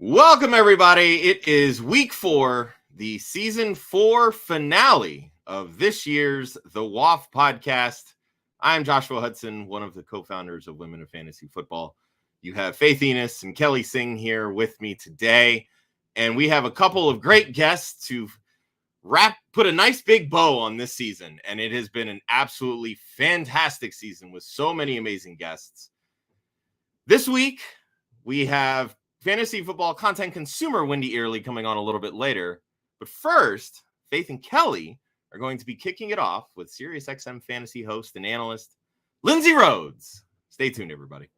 Welcome, everybody. It is week 4, the season 4 finale of this year's The WOFF Podcast. I'm Joshua Hudson, one of the co-founders of Women of Fantasy Football. You have Faith Enes and Kelly Singh here with me today, and we have a couple of great guests to put a nice big bow on this season, and it has been an absolutely fantastic season with so many amazing guests. This week, we have fantasy football content consumer Wendi Earley coming on a little bit later. But first, Faith and Kelly are going to be kicking it off with SiriusXM Fantasy host and analyst Lindsay Rhodes. Stay tuned, everybody.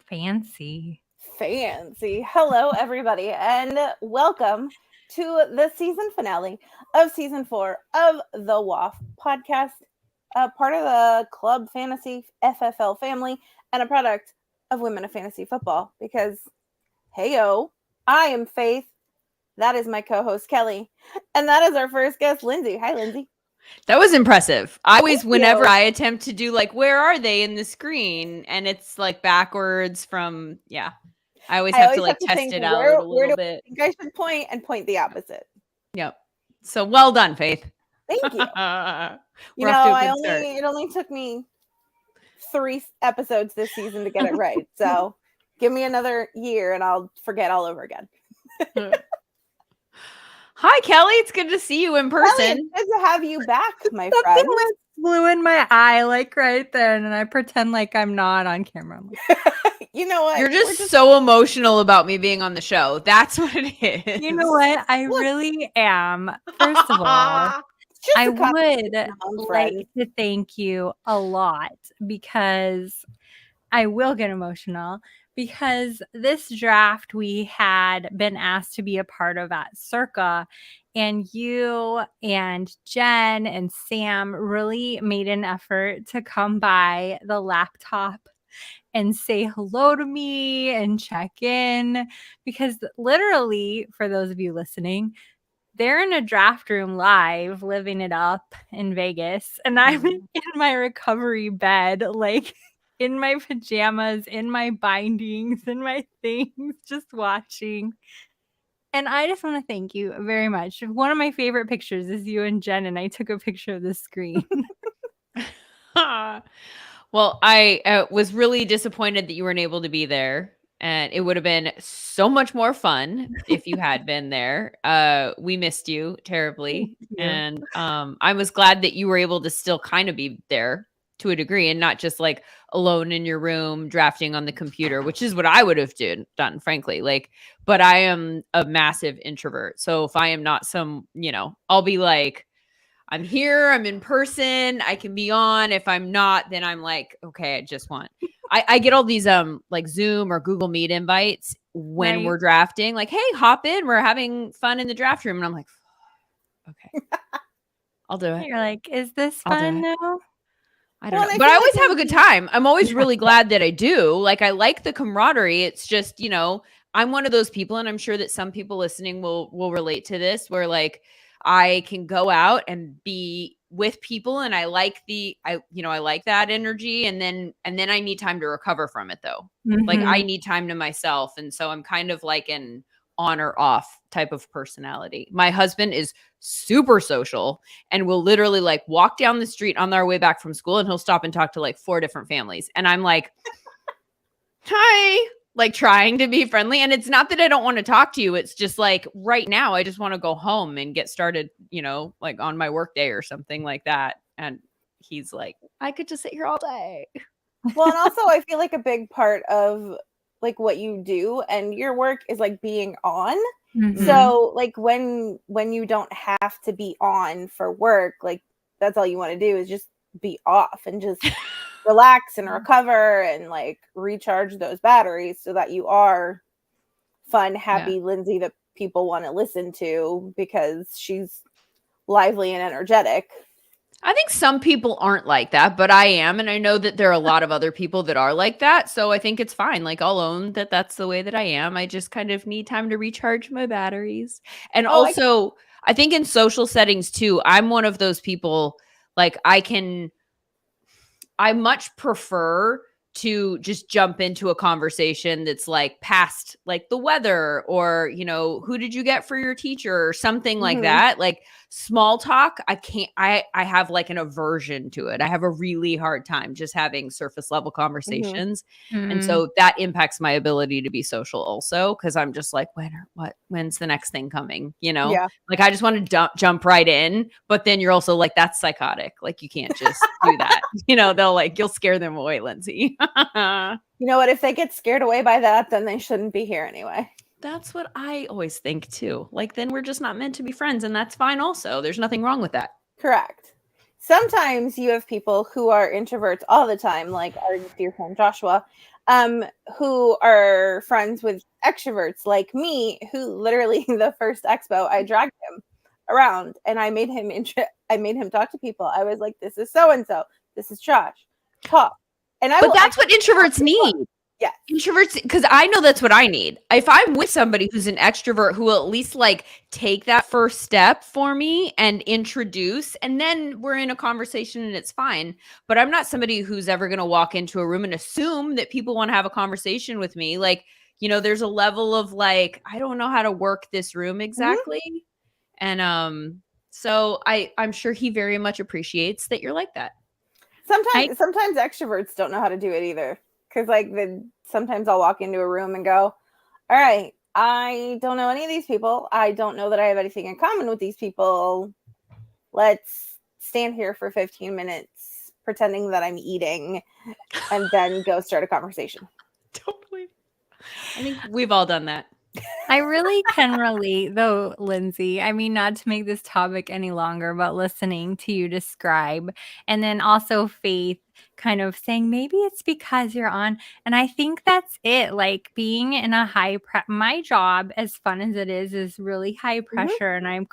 Fancy. Hello, everybody, and welcome to the season finale of season 4 of the WOFF Podcast, part of the Club Fantasy FFL family and a product of Women of Fantasy Football. Because, heyo, I am Faith. That is my co-host, Kelly. And that is our first guest, Lindsay. Hi, Lindsay. That was impressive. Whenever I attempt to do like, where are they in the screen? And it's like backwards from, I always have to test it out a little bit. I think I should point the opposite. Yep. So well done, Faith. Thank you. It only took me 3 episodes this season to get it right. So give me another year and I'll forget all over again. Hi, Kelly. It's good to see you in person. Kelly, it's good to have you back, my friend. Flew in my eye like right then, and I pretend like I'm not on camera. You know what? You're just so emotional about me being on the show. That's what it is. You know what? I really am. First of all, I would like to thank you a lot because I will get emotional. Because this draft we had been asked to be a part of at Circa, and you and Jen and Sam really made an effort to come by the laptop and say hello to me and check in. Because literally, for those of you listening, they're in a draft room live, living it up in Vegas, and I'm in my recovery bed, like in my pajamas, in my bindings, in my things, just watching. And I just want to thank you very much. One of my favorite pictures is you and Jen, and I took a picture of the screen. Well, I was really disappointed that you weren't able to be there. And it would have been so much more fun if you had been there. We missed you terribly. And I was glad that you were able to still kind of be there to a degree and not just like alone in your room drafting on the computer, which is what I would have done, frankly. But I am a massive introvert. So if I am not I'll be like, I'm here, I'm in person, I can be on. If I'm not, then I'm like, okay, I get all these like Zoom or Google Meet invites when we're drafting, like, hey, hop in, we're having fun in the draft room. And I'm like, okay, I'll do it. You're like, is this fun now? I don't know. But I always have a good time. I'm always really glad that I do. Like, I like the camaraderie. It's just, I'm one of those people, and I'm sure that some people listening will relate to this, where like I can go out and be with people, and I like I like that energy, and then I need time to recover from it though. Mm-hmm. Like I need time to myself. And so I'm kind of like an on or off type of personality. My husband is super social and will literally like walk down the street on our way back from school, and he'll stop and talk to like 4 different families. And I'm like, hi, like trying to be friendly. And it's not that I don't want to talk to you. It's just like right now, I just want to go home and get started, like on my work day or something like that. And he's like, I could just sit here all day. Well, and also I feel like a big part of like what you do and your work is like being on. Mm-hmm. So like when you don't have to be on for work, like that's all you want to do is just be off and just relax and recover and like recharge those batteries so that you are fun, happy Lindsay that people want to listen to because she's lively and energetic. I think some people aren't like that, but I am. And I know that there are a lot of other people that are like that. So I think it's fine. Like, I'll own that that's the way that I am. I just kind of need time to recharge my batteries. And also, I think in social settings too, I'm one of those people, like, I much prefer to just jump into a conversation that's like past like the weather or, you know, who did you get for your teacher or something like that. Like small talk, I have like an aversion to it. I have a really hard time just having surface level conversations. And so that impacts my ability to be social also. Cause I'm just like, when's the next thing coming? You know, like I just want to jump right in, but then you're also like, that's psychotic. Like you can't just do that. You know, you'll scare them away, Lindsay. You know what? If they get scared away by that, then they shouldn't be here anyway. That's what I always think too. Like then we're just not meant to be friends, and that's fine also. There's nothing wrong with that. Correct. Sometimes you have people who are introverts all the time, like our dear friend Joshua, who are friends with extroverts like me, who literally the first expo I dragged him around and I made him talk to people. I was like, this is so-and-so, this is Josh. Talk. But that's what introverts need. Yeah. Introverts, because I know that's what I need. If I'm with somebody who's an extrovert who will at least like take that first step for me and introduce, and then we're in a conversation and it's fine. But I'm not somebody who's ever going to walk into a room and assume that people want to have a conversation with me. Like, you know, there's a level of like, I don't know how to work this room exactly. And so I'm sure he very much appreciates that you're like that. Sometimes extroverts don't know how to do it either. Because sometimes I'll walk into a room and go, all right, I don't know any of these people. I don't know that I have anything in common with these people. Let's stand here for 15 minutes pretending that I'm eating and then go start a conversation. Totally. I think we've all done that. I really can relate though, Lindsay. I mean, not to make this topic any longer, but listening to you describe, and then also Faith kind of saying maybe it's because you're on. And I think that's it. Like being in a my job, as fun as it is really high pressure, and I'm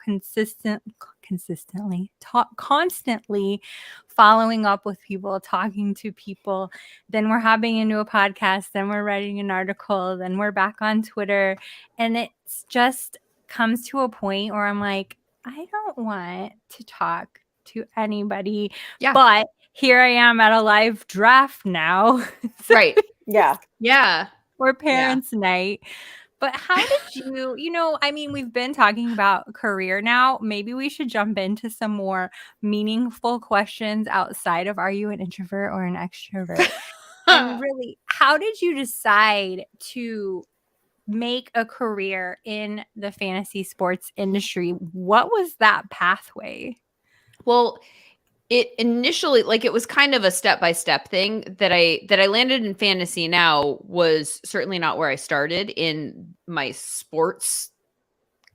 constantly following up with people, talking to people. Then we're hopping into a podcast, then we're writing an article, then we're back on Twitter. And it's just comes to a point where I'm like, I don't want to talk to anybody. Yeah. But here I am at a live draft now. Right. Yeah. Yeah. Or parents' night. But how did you, I mean, we've been talking about career now. Maybe we should jump into some more meaningful questions outside of are you an introvert or an extrovert? And really, how did you decide to make a career in the fantasy sports industry? What was that pathway? Well, it initially, like, it was kind of a step-by-step thing that I landed in fantasy now was certainly not where I started in my sports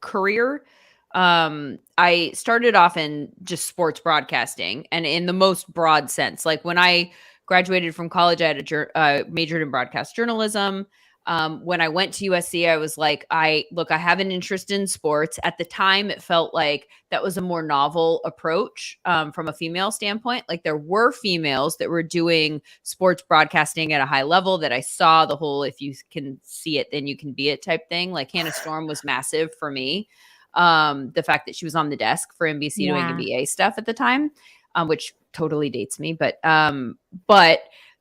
career. I started off in just sports broadcasting and in the most broad sense. Like when I graduated from college, I had majored in broadcast journalism. When I went to USC, I was like, I have an interest in sports. At the time, it felt like that was a more novel approach from a female standpoint. Like there were females that were doing sports broadcasting at a high level that I saw the whole, if you can see it, then you can be it type thing. Like Hannah Storm was massive for me. The fact that she was on the desk for NBC doing NBA stuff at the time, which totally dates me, but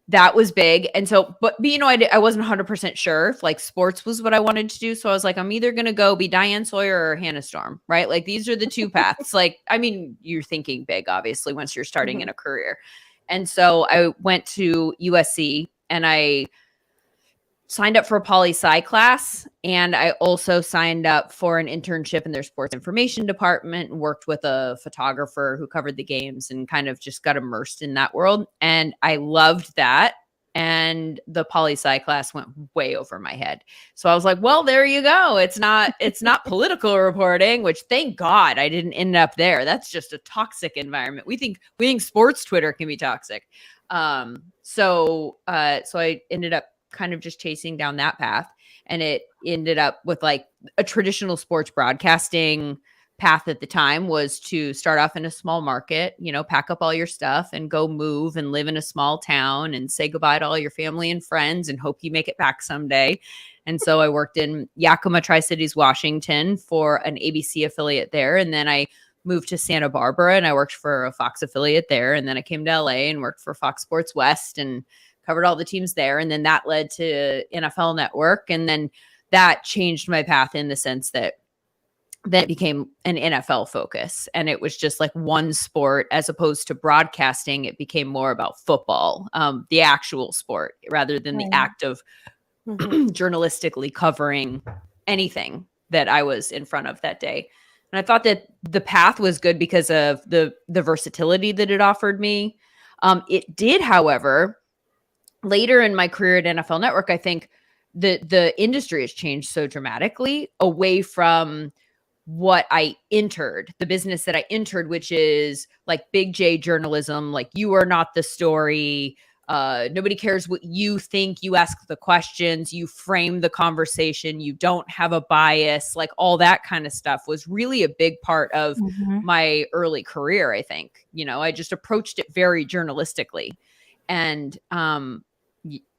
that was big. And so, but I wasn't 100% sure if like sports was what I wanted to do. So I was like, I'm either going to go be Diane Sawyer or Hannah Storm, right? Like these are the two paths. Like, I mean, you're thinking big, obviously, once you're starting in a career. And so I went to USC and I signed up for a poli-sci class. And I also signed up for an internship in their sports information department and worked with a photographer who covered the games and kind of just got immersed in that world. And I loved that. And the poli-sci class went way over my head. So I was like, well, there you go. It's not political reporting, which thank God I didn't end up there. That's just a toxic environment. We think sports Twitter can be toxic. So I ended up kind of just chasing down that path, and it ended up with like a traditional sports broadcasting path at the time was to start off in a small market, pack up all your stuff and go move and live in a small town and say goodbye to all your family and friends and hope you make it back someday. And so I worked in Yakima, Tri-Cities, Washington for an ABC affiliate there. And then I moved to Santa Barbara and I worked for a Fox affiliate there. And then I came to LA and worked for Fox Sports West and covered all the teams there. And then that led to NFL Network. And then that changed my path in the sense that it became an NFL focus. And it was just like one sport as opposed to broadcasting. It became more about football, the actual sport, rather than the act of journalistically covering anything that I was in front of that day. And I thought that the path was good because of the versatility that it offered me. It did, however, later in my career at NFL Network, I think the industry has changed so dramatically away from what I entered, the business that I entered, which is like big J journalism. Like, you are not the story. Nobody cares what you think. You ask the questions, you frame the conversation, you don't have a bias. Like, all that kind of stuff was really a big part of my early career. I think, I just approached it very journalistically. And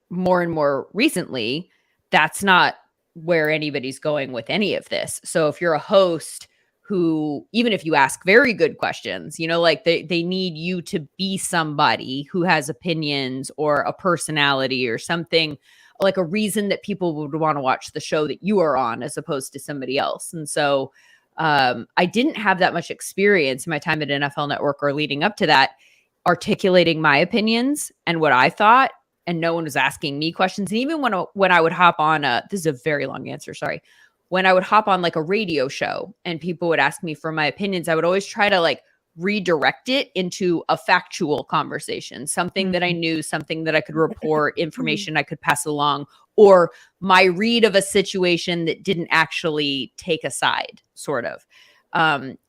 more and more recently, that's not where anybody's going with any of this. So if you're a host who, even if you ask very good questions, like they need you to be somebody who has opinions or a personality or something, like a reason that people would want to watch the show that you are on as opposed to somebody else. And so I didn't have that much experience in my time at NFL Network or leading up to that, articulating my opinions and what I thought. And no one was asking me questions. And even when I would hop on this is a very long answer, sorry. When I would hop on like a radio show and people would ask me for my opinions, I would always try to like redirect it into a factual conversation, something that I knew, something that I could report, information I could pass along, or my read of a situation that didn't actually take a side, sort of.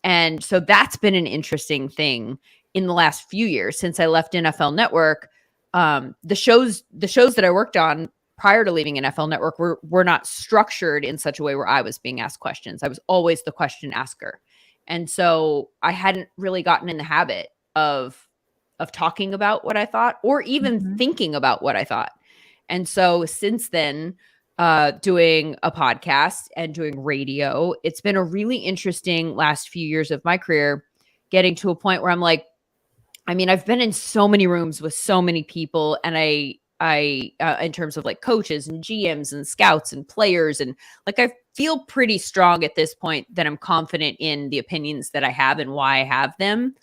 And so that's been an interesting thing in the last few years since I left NFL Network. The shows that I worked on prior to leaving NFL Network were not structured in such a way where I was being asked questions. I was always the question asker. And so I hadn't really gotten in the habit of talking about what I thought or even thinking about what I thought. And so since then, doing a podcast and doing radio, it's been a really interesting last few years of my career, getting to a point where I'm like, I've been in so many rooms with so many people, and I in terms of like coaches and GMs and scouts and players, and like, I feel pretty strong at this point that I'm confident in the opinions that I have and why I have them.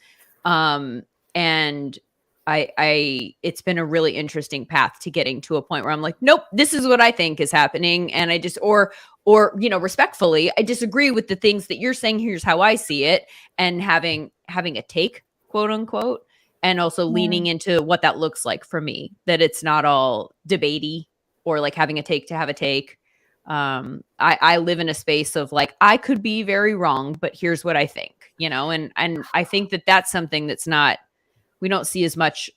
And it's been a really interesting path to getting to a point where I'm like, nope, this is what I think is happening. And I just, or respectfully, I disagree with the things that you're saying. Here's how I see it. And having a take, quote unquote, and also leaning into what that looks like for me, that it's not all debatey or like having a take to have a take. I live in a space of like, I could be very wrong, but here's what I think, and I think that that's something that's we don't see as much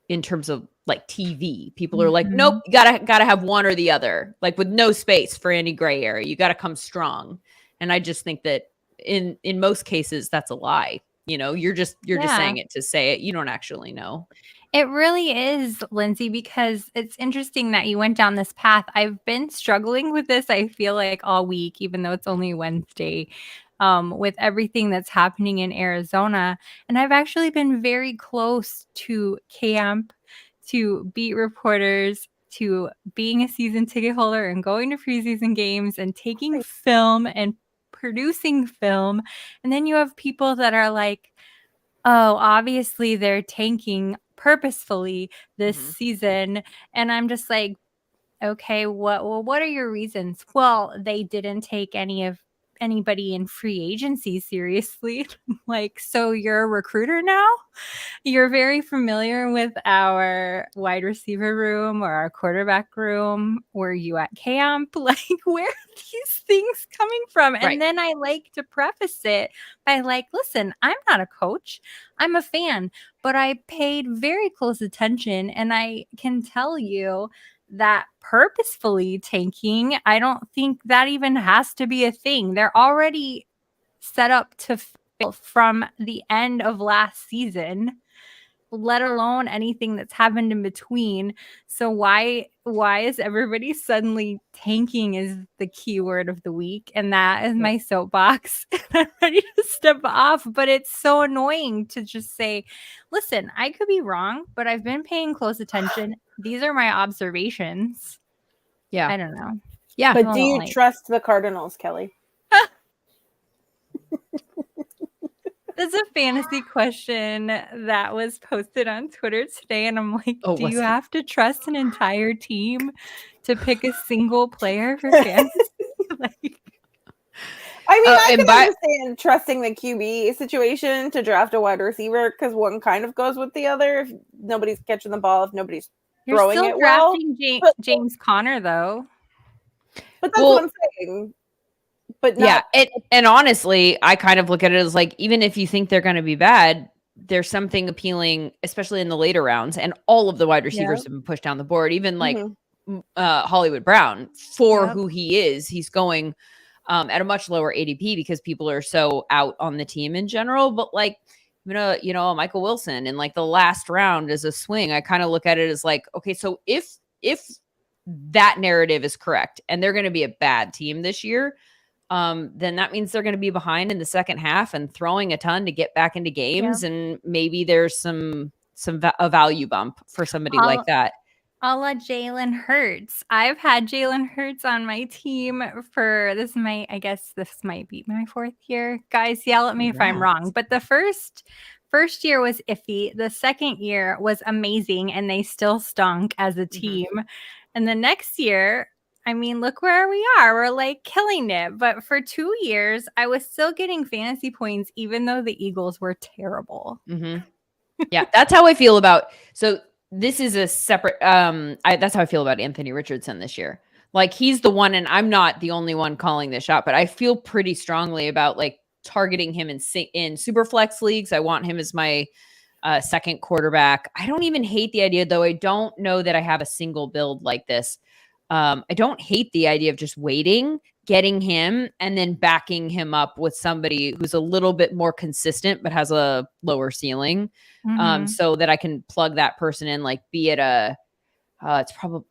in terms of like TV. People are like, nope, you gotta have one or the other, like with no space for any gray area. You got to come strong. And I just think that in most cases, that's a lie. You're just saying it to say it. You don't actually know. It really is, Lindsay, because it's interesting that you went down this path. I've been struggling with this, I feel like, all week, even though it's only Wednesday, with everything that's happening in Arizona. And I've actually been very close to camp, to beat reporters, to being a season ticket holder and going to preseason games and taking film and producing film. And then you have people that are like, oh, obviously they're tanking purposefully this season. And I'm just like, okay, what are your reasons? Well, they didn't take anybody in free agency seriously. Like, so you're a recruiter now? You're very familiar with our wide receiver room or our quarterback room. Were you at camp? Like, where are these things coming from? And Right. then I like to preface it by like, listen, I'm not a coach. I'm a fan, but I paid very close attention. And I can tell you that purposefully tanking, I don't think that even has to be a thing. They're already set up to fail from the end of last season, let alone anything that's happened in between. So why is everybody suddenly tanking is the keyword of the week? And that is my soapbox. I'm ready to step off, but it's so annoying to just say, listen, I could be wrong, but I've been paying close attention. These are my observations. Yeah. I don't know. Yeah. But do you trust the Cardinals, Kelly? There's a fantasy question that was posted on Twitter today, and I'm like, do you have to trust an entire team to pick a single player for fantasy? I can understand trusting the QB situation to draft a wide receiver because one kind of goes with the other. If nobody's catching the ball, if nobody's throwing it well. You're still drafting James Conner, though. But that's what I'm saying. But and honestly, I kind of look at it as like, even if you think they're going to be bad, there's something appealing, especially in the later rounds. And all of the wide receivers have been pushed down the board, even like Hollywood Brown for who he is. He's going at a much lower ADP because people are so out on the team in general. But like, Michael Wilson in like the last round is a swing. I kind of look at it as like, okay, so if that narrative is correct and they're going to be a bad team this year, then that means they're going to be behind in the second half and throwing a ton to get back into games. And maybe there's a value bump for somebody like that. A la Jalen Hurts. I've had Jalen Hurts on my team for this might be my 4th year. Guys, yell at me if I'm wrong. But the first year was iffy. The second year was amazing, and they still stunk as a team. And the next year, I mean, look where we are. We're like killing it. But for 2 years, I was still getting fantasy points, even though the Eagles were terrible. Yeah, that's how I feel about. So this is a separate. That's how I feel about Anthony Richardson this year. Like, he's the one, and I'm not the only one calling this shot, but I feel pretty strongly about like targeting him in super flex leagues. I want him as my second quarterback. I don't even hate the idea, though. I don't know that I have a single build like this. I don't hate the idea of just waiting, getting him, and then backing him up with somebody who's a little bit more consistent but has a lower ceiling, so that I can plug that person in, like be it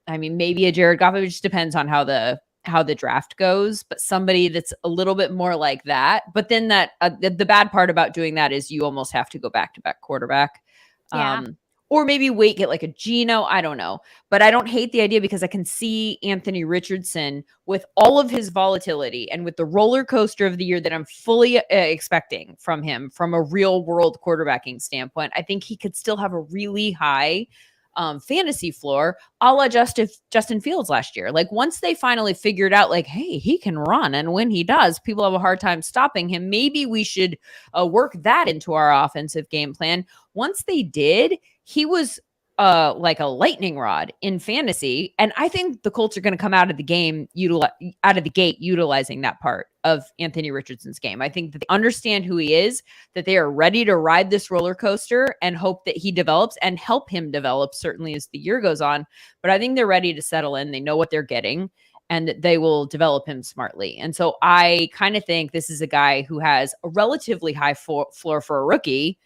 maybe a Jared Goff. It just depends on how the draft goes, but somebody that's a little bit more like that. But then the bad part about doing that is you almost have to go back-to-back quarterback. Or maybe wait, get like a Geno. I don't know. But I don't hate the idea because I can see Anthony Richardson with all of his volatility and with the roller coaster of the year that I'm fully expecting from him from a real world quarterbacking standpoint. I think he could still have a really high fantasy floor, a la Justin Fields last year. Like, once they finally figured out, like, hey, he can run, and when he does, people have a hard time stopping him. Maybe we should work that into our offensive game plan. Once they did, he was like a lightning rod in fantasy, and I think the Colts are going to come out of the gate utilizing that part of Anthony Richardson's game. I think that they understand who he is, that they are ready to ride this roller coaster and hope that he develops and help him develop, certainly as the year goes on. But I think they're ready to settle in. They know what they're getting, and that they will develop him smartly. And so I kind of think this is a guy who has a relatively high floor for a rookie,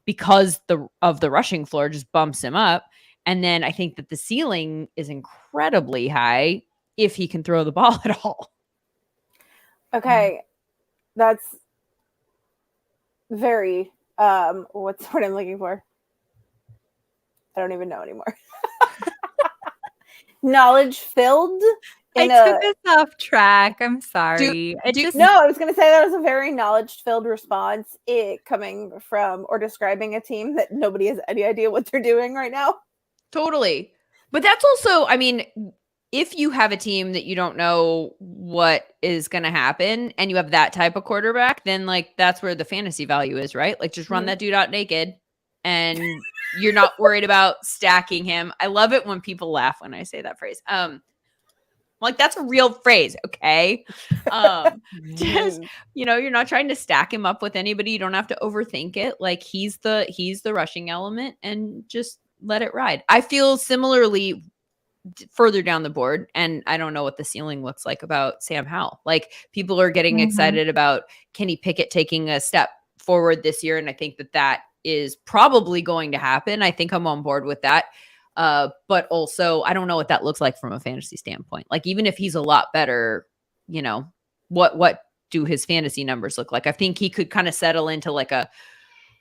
because of the rushing floor just bumps him up. And then I think that the ceiling is incredibly high if he can throw the ball at all. Okay. That's very, what's what I'm looking for? I don't even know anymore. Knowledge filled. I took this off track. I'm sorry. I was going to say that was a very knowledge-filled response. It coming from or describing a team that nobody has any idea what they're doing right now. Totally. But that's also, I mean, if you have a team that you don't know what is going to happen and you have that type of quarterback, then like that's where the fantasy value is, right? Like, just run that dude out naked and you're not worried about stacking him. I love it when people laugh when I say that phrase. Like, that's a real phrase, okay? Just, you're not trying to stack him up with anybody. You don't have to overthink it. Like, he's the rushing element, and just let it ride. I feel similarly further down the board. And I don't know what the ceiling looks like about Sam Howell. Like, people are getting excited about Kenny Pickett taking a step forward this year. And I think that is probably going to happen. I think I'm on board with that. But also, I don't know what that looks like from a fantasy standpoint. Like, even if he's a lot better, you know, what do his fantasy numbers look like? I think he could kind of settle into like a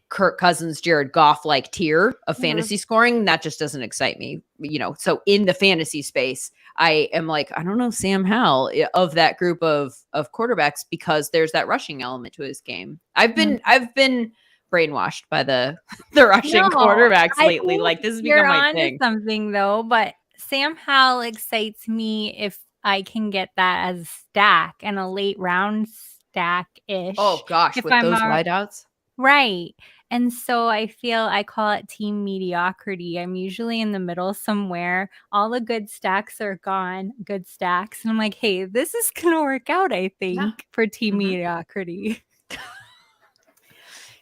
Kirk Cousins, Jared Goff like tier of fantasy scoring. That just doesn't excite me, you know. So in the fantasy space, I am like, I don't know, Sam Howell of that group of quarterbacks, because there's that rushing element to his game. I've been brainwashed by the rushing quarterbacks lately. Like, this has become my thing. Something though, but Sam Howell excites me if I can get that as stack and a late round stack-ish. Oh gosh, with those wideouts. Right. And so I call it team mediocrity. I'm usually in the middle somewhere. All the good stacks are gone, good stacks. And I'm like, hey, this is going to work out, I think, for team mediocrity.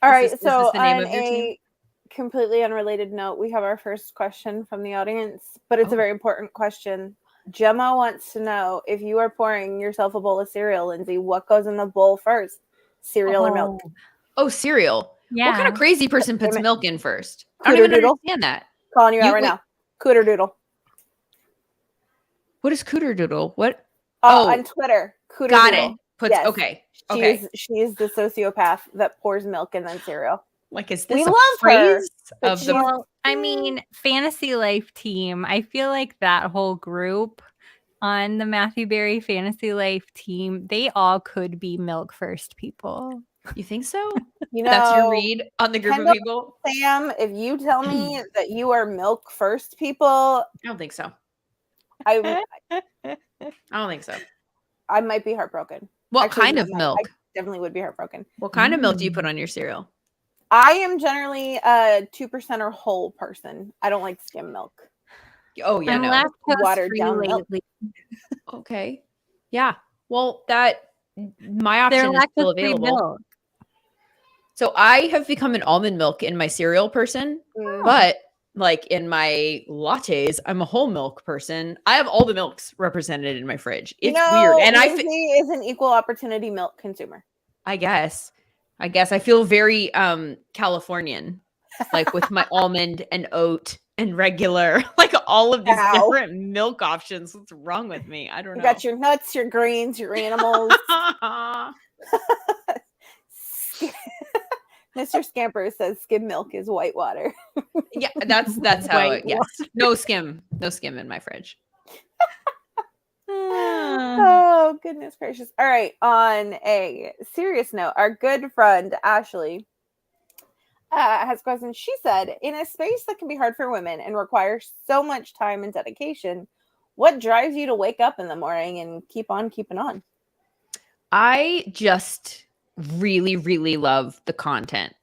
All right. So on a completely unrelated note, we have our first question from the audience, but it's a very important question. Gemma wants to know, if you are pouring yourself a bowl of cereal, Lindsay, what goes in the bowl first? Cereal or milk? Oh, cereal. Yeah. What kind of crazy person puts milk in first? I don't even understand that. Calling you out right now. Cooter Doodle. What is Cooter Doodle? What? On Twitter. Cooter Got Doodle. it. Okay. She is the sociopath that pours milk and then cereal. Like, is this a phrase of the? Well, I mean, Fantasy Life team. I feel like that whole group on the Matthew Berry Fantasy Life team, they all could be milk first people. You think so? You know, that's your read on the group of people? Sam, if you tell me that you are milk first people, I don't think so. I don't think so. I might be heartbroken. What kind of milk? I definitely would be heartbroken. What kind of milk do you put on your cereal? I am generally a 2% or whole person. I don't like skim milk. Oh yeah, no. Watered down milk. Okay. Yeah. Well, my option is still available. Milk. So I have become an almond milk in my cereal person, but like in my lattes, I'm a whole milk person. I have all the milks represented in my fridge. It's weird. And Lindsay is an equal opportunity milk consumer. I guess I feel very Californian, like with my almond and oat and regular, like all of these different milk options. What's wrong with me? I don't know. You got your nuts, your greens, your animals. Mr. Scamper says skim milk is white water. Yeah, that's how it. Yes, no skim in my fridge. Oh, goodness gracious. All right. On a serious note, our good friend Ashley has a question. She said, in a space that can be hard for women and requires so much time and dedication, what drives you to wake up in the morning and keep on keeping on? I just really, really love the content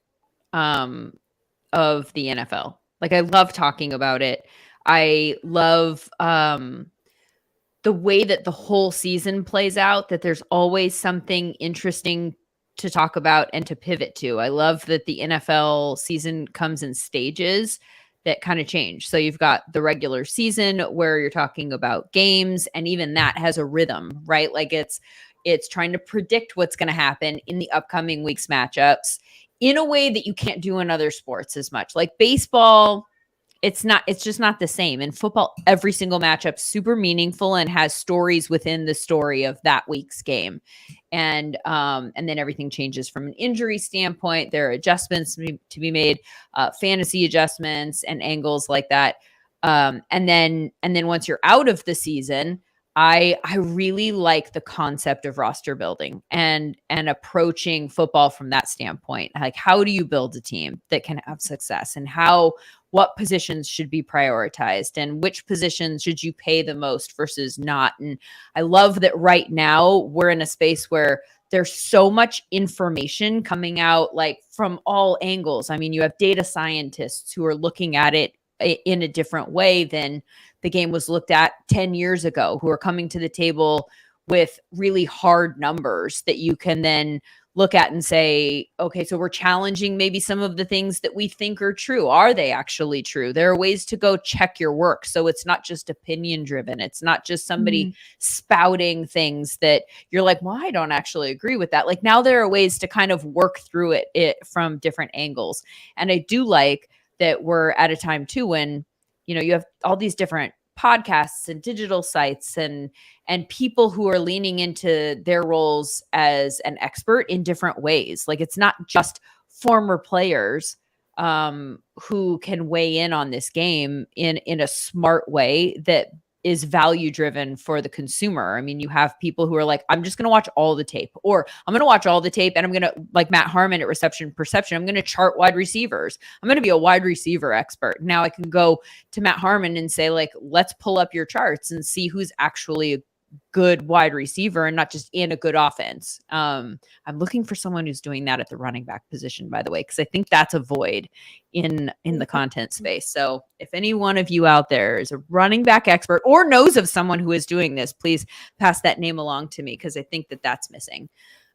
of the NFL. Like, I love talking about it. I love the way that the whole season plays out, that there's always something interesting to talk about and to pivot to. I love that the NFL season comes in stages that kind of change. So you've got the regular season where you're talking about games, and even that has a rhythm, right? Like it's trying to predict what's going to happen in the upcoming week's matchups in a way that you can't do in other sports as much. Like baseball, it's just not the same. In football, every single matchup super meaningful and has stories within the story of that week's game. And then everything changes from an injury standpoint. There are adjustments to be made, fantasy adjustments and angles like that. And then once you're out of the season, I really like the concept of roster building and approaching football from that standpoint. Like, how do you build a team that can have success, and what positions should be prioritized, and which positions should you pay the most versus not? And I love that right now we're in a space where there's so much information coming out, like from all angles. I mean, you have data scientists who are looking at it in a different way than the game was looked at 10 years ago, who are coming to the table with really hard numbers that you can then look at and say, okay, so we're challenging maybe some of the things that we think are true. Are they actually true? There are ways to go check your work. So it's not just opinion driven. It's not just somebody spouting things that you're like, well, I don't actually agree with that. Like now there are ways to kind of work through it from different angles. And I do like that we're at a time too, when, you know, you have all these different podcasts and digital sites and people who are leaning into their roles as an expert in different ways. Like it's not just former players who can weigh in on this game in a smart way that is value driven for the consumer. I mean, you have people who are like, I'm just going to watch all the tape, or I'm going to watch all the tape and I'm going to, like Matt Harmon at Reception Perception, I'm going to chart wide receivers. I'm going to be a wide receiver expert. Now I can go to Matt Harmon and say, like, let's pull up your charts and see who's actually a good wide receiver and not just in a good offense. I'm looking for someone who's doing that at the running back position, by the way, because I think that's a void in the content space. So if any one of you out there is a running back expert or knows of someone who is doing this, please pass that name along to me, because I think that that's missing.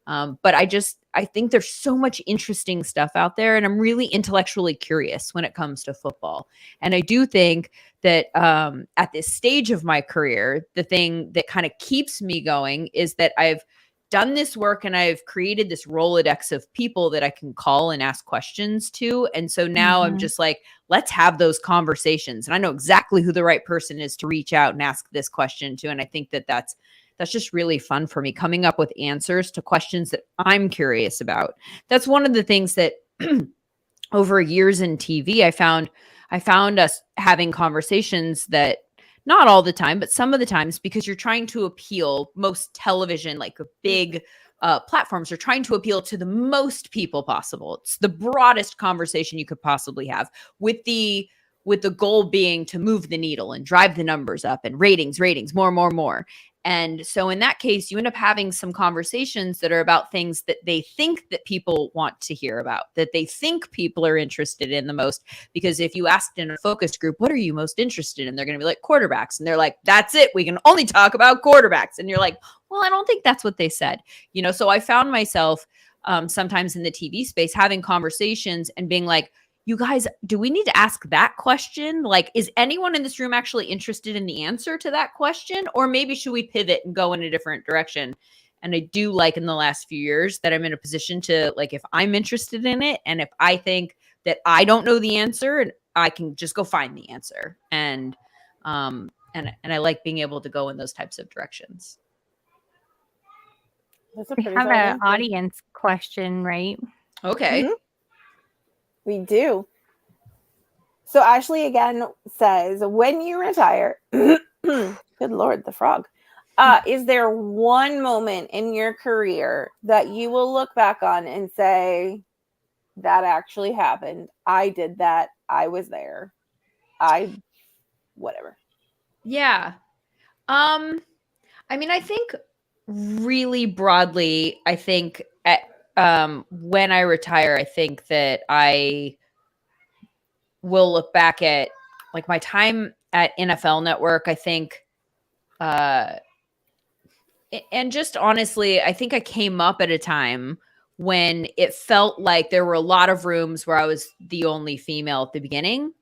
But I think there's so much interesting stuff out there, and I'm really intellectually curious when it comes to football. And I do think that at this stage of my career, the thing that kind of keeps me going is that I've done this work and I've created this Rolodex of people that I can call and ask questions to. And so now I'm just like, let's have those conversations. And I know exactly who the right person is to reach out and ask this question to. And I think that that's just really fun for me, coming up with answers to questions that I'm curious about. That's one of the things that over years in TV, I found us having conversations that, not all the time, but some of the times, because you're trying to appeal, most television, like big platforms are trying to appeal to the most people possible. It's the broadest conversation you could possibly have, with the goal being to move the needle and drive the numbers up and ratings, more. And so in that case, you end up having some conversations that are about things that they think that people want to hear about, that they think people are interested in the most. Because if you asked in a focus group, what are you most interested in? They're going to be like, quarterbacks. And they're like, that's it. We can only talk about quarterbacks. And you're like, well, I don't think that's what they said. You know, so I found myself sometimes in the TV space having conversations and being like, you guys, do we need to ask that question? Like, is anyone in this room actually interested in the answer to that question? Or maybe should we pivot and go in a different direction? And I do like in the last few years that I'm in a position to, like, if I'm interested in it and if I think that I don't know the answer, I can just go find the answer. And I like being able to go in those types of directions. We have an audience question, right? Okay. Mm-hmm. We do. So Ashley again says, when you retire, good Lord, the frog, is there one moment in your career that you will look back on and say, that actually happened? I did that. I was there. Whatever. Yeah. I mean, I think really broadly, I think when I retire, I think that I will look back at, like, my time at NFL Network. I think, and just honestly, I think I came up at a time when it felt like there were a lot of rooms where I was the only female at the beginning,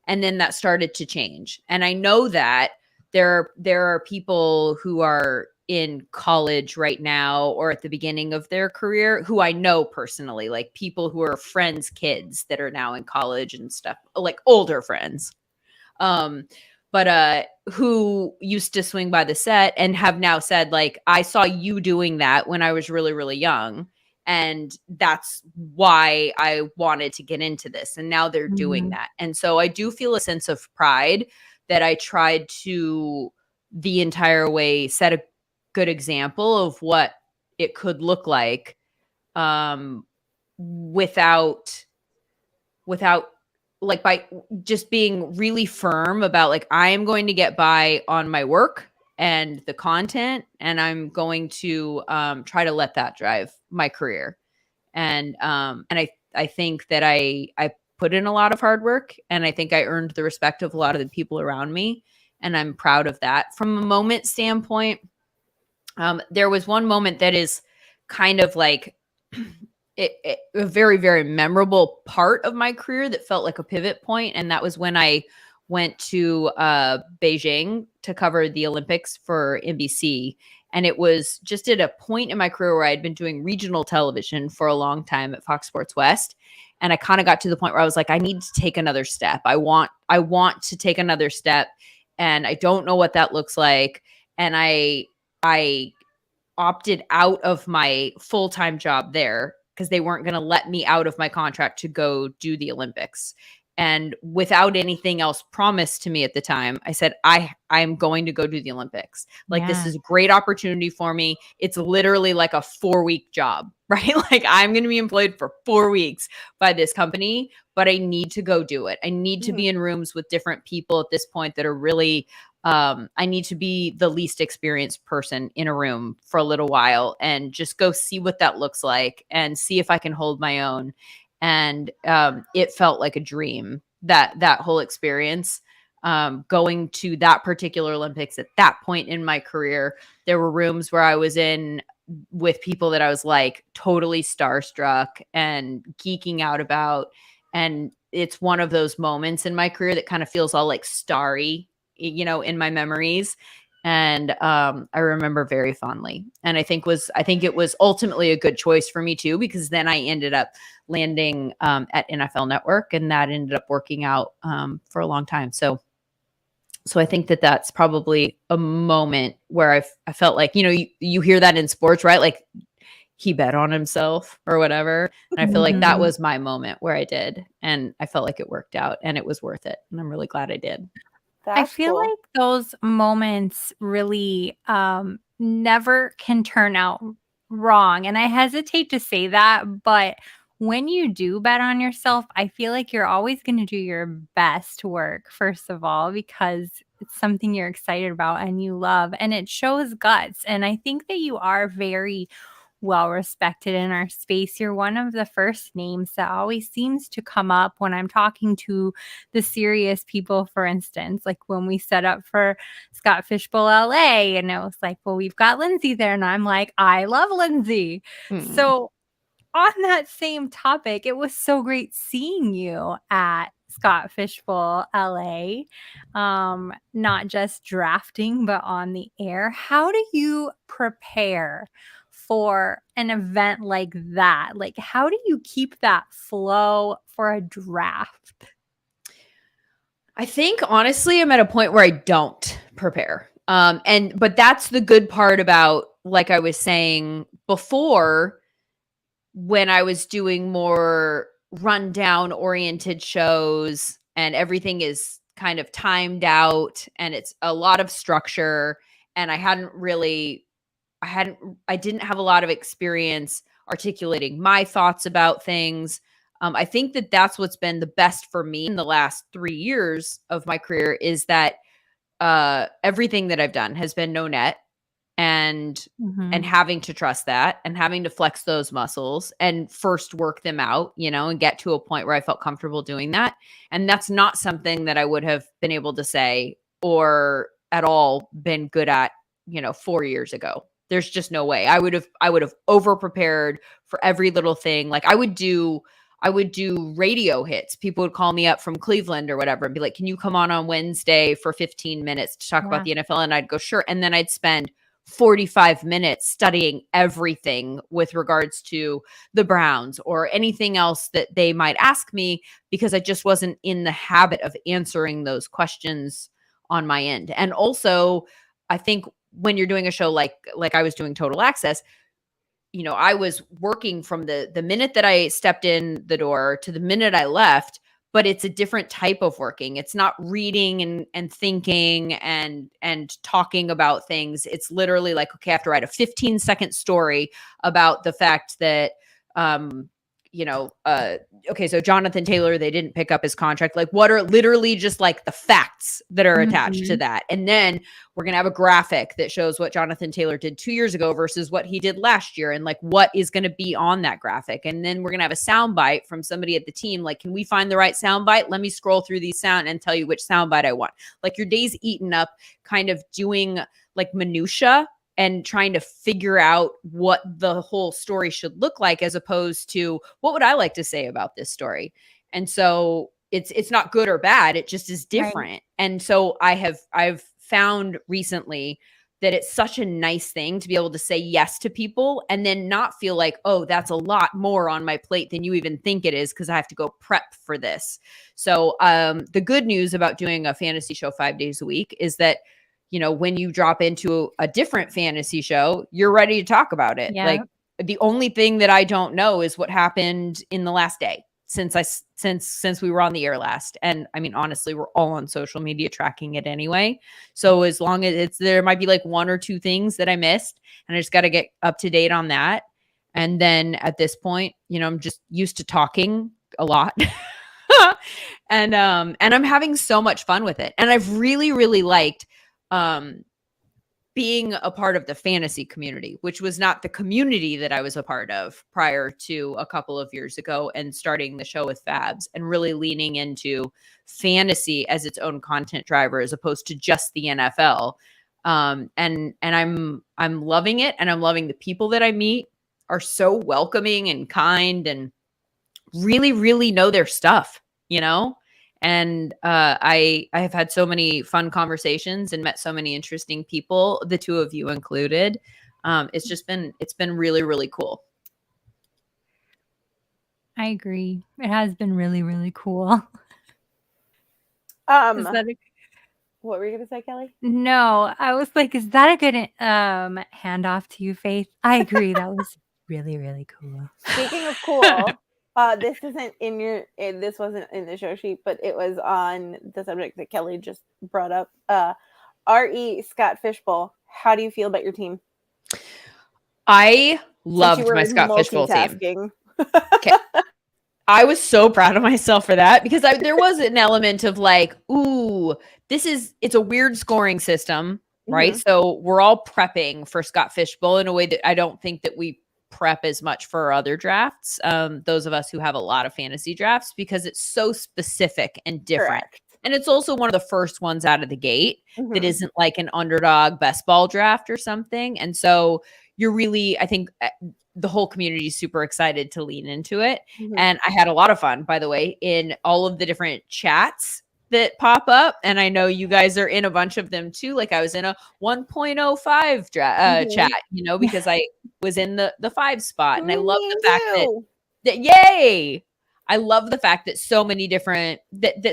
and then that started to change. And I know that there are people who are in college right now or at the beginning of their career who I know personally, like people who are friends' kids that are now in college and stuff, like older friends, but who used to swing by the set and have now said, like, I saw you doing that when I was really, really young. And that's why I wanted to get into this. And now they're doing that. And so I do feel a sense of pride that I tried to the entire way set a good example of what it could look like without like, by just being really firm about, like, I am going to get by on my work and the content, and I'm going to try to let that drive my career. And I think that I put in a lot of hard work, and I think I earned the respect of a lot of the people around me, and I'm proud of that. From a moment standpoint, There was one moment that is kind of like a very, very memorable part of my career that felt like a pivot point. And that was when I went to Beijing to cover the Olympics for NBC. And it was just at a point in my career where I had been doing regional television for a long time at Fox Sports West. And I kind of got to the point where I was like, I need to take another step. I want to take another step. And I don't know what that looks like. And I opted out of my full-time job there because they weren't going to let me out of my contract to go do the Olympics. And without anything else promised to me at the time, I said, I'm going to go do the Olympics. Like, this is a great opportunity for me. It's literally like a 4-week job, right? Like, I'm going to be employed for 4 weeks by this company, but I need to go do it. I need to be in rooms with different people at this point that are really, I need to be the least experienced person in a room for a little while and just go see what that looks like and see if I can hold my own. And it felt like a dream, that whole experience. Going to that particular Olympics at that point in my career, there were rooms where I was in with people that I was like totally starstruck and geeking out about. And it's one of those moments in my career that kind of feels all like starry, you know, in my memories. And I remember very fondly. And I think it was ultimately a good choice for me too, because then I ended up landing at NFL Network, and that ended up working out for a long time. So I think that that's probably a moment where I felt like, you know, you hear that in sports, right? Like, he bet on himself or whatever. And I feel like that was my moment where I did. And I felt like it worked out and it was worth it. And I'm really glad I did. That's I feel cool. like those moments really never can turn out wrong. And I hesitate to say that, but when you do bet on yourself, I feel like you're always going to do your best work, first of all, because it's something you're excited about and you love, and it shows guts. And I think that you are very well respected in our space. You're one of the first names that always seems to come up when I'm talking to the serious people, for instance, like when we set up for Scott Fishbowl LA, and it was like, well, we've got Lindsay there. And I'm like, I love Lindsay. So on that same topic, it was so great seeing you at Scott Fishbowl LA, not just drafting, but on the air. How do you prepare for an event like that? Like, how do you keep that flow for a draft? I think honestly, I'm at a point where I don't prepare. But that's the good part about, like I was saying before, when I was doing more rundown oriented shows and everything is kind of timed out and it's a lot of structure, and I didn't have a lot of experience articulating my thoughts about things. I think that that's what's been the best for me in the last 3 years of my career, is that everything that I've done has been no net, and having to trust that and having to flex those muscles and first work them out, you know, and get to a point where I felt comfortable doing that. And that's not something that I would have been able to say or at all been good at, you know, 4 years ago. There's just no way. I would have over prepared for every little thing. Like, I would do radio hits. People would call me up from Cleveland or whatever and be like, can you come on Wednesday for 15 minutes to talk about the NFL? And I'd go, sure. And then I'd spend 45 minutes studying everything with regards to the Browns or anything else that they might ask me, because I just wasn't in the habit of answering those questions on my end. And also, I think when you're doing a show like I was doing Total Access, you know, I was working from the minute that I stepped in the door to the minute I left, but it's a different type of working. It's not reading and thinking and talking about things. It's literally like, okay, I have to write a 15-second story about the fact that, okay, so Jonathan Taylor, they didn't pick up his contract. Like, what are literally just like the facts that are attached to that? And then we're going to have a graphic that shows what Jonathan Taylor did 2 years ago versus what he did last year. And like, what is going to be on that graphic? And then we're going to have a soundbite from somebody at the team. Like, can we find the right soundbite? Let me scroll through these sound and tell you which soundbite I want. Like, your day's eaten up kind of doing like minutia and trying to figure out what the whole story should look like, as opposed to what would I like to say about this story. And so it's not good or bad. It just is different. Right. And so I've found recently that it's such a nice thing to be able to say yes to people and then not feel like, oh, that's a lot more on my plate than you even think it is because I have to go prep for this. So the good news about doing a fantasy show 5 days a week is that, you know, when you drop into a different fantasy show, you're ready to talk about it. Yeah. Like the only thing that I don't know is what happened in the last day since we were on the air last. And I mean, honestly, we're all on social media tracking it anyway. So as long as there might be like 1 or 2 things that I missed, and I just got to get up to date on that. And then at this point, you know, I'm just used to talking a lot. and I'm having so much fun with it. And I've really, really liked being a part of the fantasy community, which was not the community that I was a part of prior to a couple of years ago, and starting the show with Fabs and really leaning into fantasy as its own content driver, as opposed to just the NFL. And I'm loving it. And I'm loving the people that I meet are so welcoming and kind and really, really know their stuff, you know? And I have had so many fun conversations and met so many interesting people, the 2 of you included. It's been really, really cool. I agree. It has been really, really cool. What were you going to say, Kelly? No, I was like, is that a good handoff to you, Faith? I agree. That was really, really cool. Speaking of cool, this isn't this wasn't in the show sheet, but it was on the subject that Kelly just brought up. R.E. Scott Fishbowl, how do you feel about your team? I loved my Scott Fishbowl team. Okay. I was so proud of myself for that, because there was an element of like, ooh, it's a weird scoring system, right? Mm-hmm. So we're all prepping for Scott Fishbowl in a way that I don't think that we prep as much for other drafts, those of us who have a lot of fantasy drafts, because it's so specific and different. Correct. And it's also one of the first ones out of the gate that isn't like an underdog best ball draft or something. And so you're really, I think the whole community is super excited to lean into it. And I had a lot of fun, by the way, in all of the different chats that pop up. And I know you guys are in a bunch of them too. Like I was in a 1.05 chat, you know, because I was in the 5 spot. And I love the fact that yay! I love the fact that so many different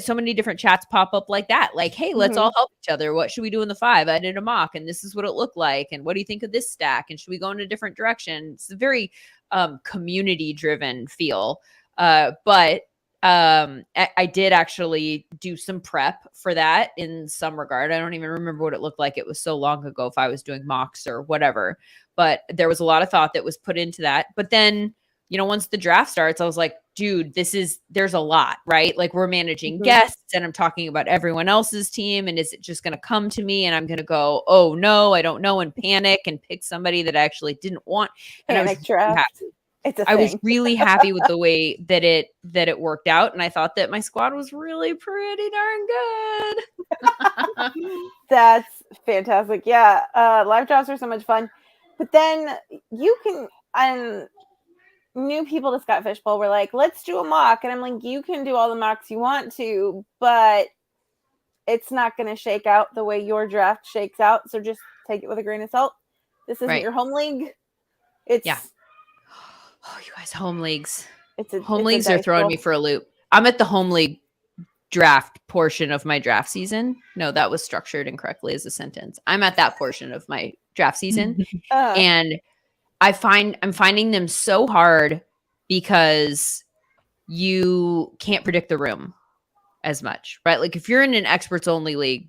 so many different chats pop up like that. Like, hey, let's all help each other. What should we do in the 5? I did a mock and this is what it looked like. And what do you think of this stack? And should we go in a different direction? It's a very community driven feel. But I did actually do some prep for that in some regard. I don't even remember what it looked like. It was so long ago if I was doing mocks or whatever, but there was a lot of thought that was put into that. But then, you know, once the draft starts, I was like, dude, there's a lot, right? Like we're managing guests and I'm talking about everyone else's team. And is it just going to come to me and I'm going to go, oh no, I don't know, and panic and pick somebody that I actually didn't want. And panic draft. I was really happy with the way that it worked out. And I thought that my squad was really pretty darn good. That's fantastic. Yeah. Live drafts are so much fun. But then you can, new people to Scott Fishbowl were like, let's do a mock. And I'm like, you can do all the mocks you want to, but it's not going to shake out the way your draft shakes out. So just take it with a grain of salt. This isn't your home league. Yeah. Oh, you guys, home leagues. Home leagues are throwing me for a loop. I'm at the home league draft portion of my draft season. No, that was structured incorrectly as a sentence. I'm at that portion of my draft season. And I'm finding them so hard because you can't predict the room as much, right? Like if you're in an experts only league,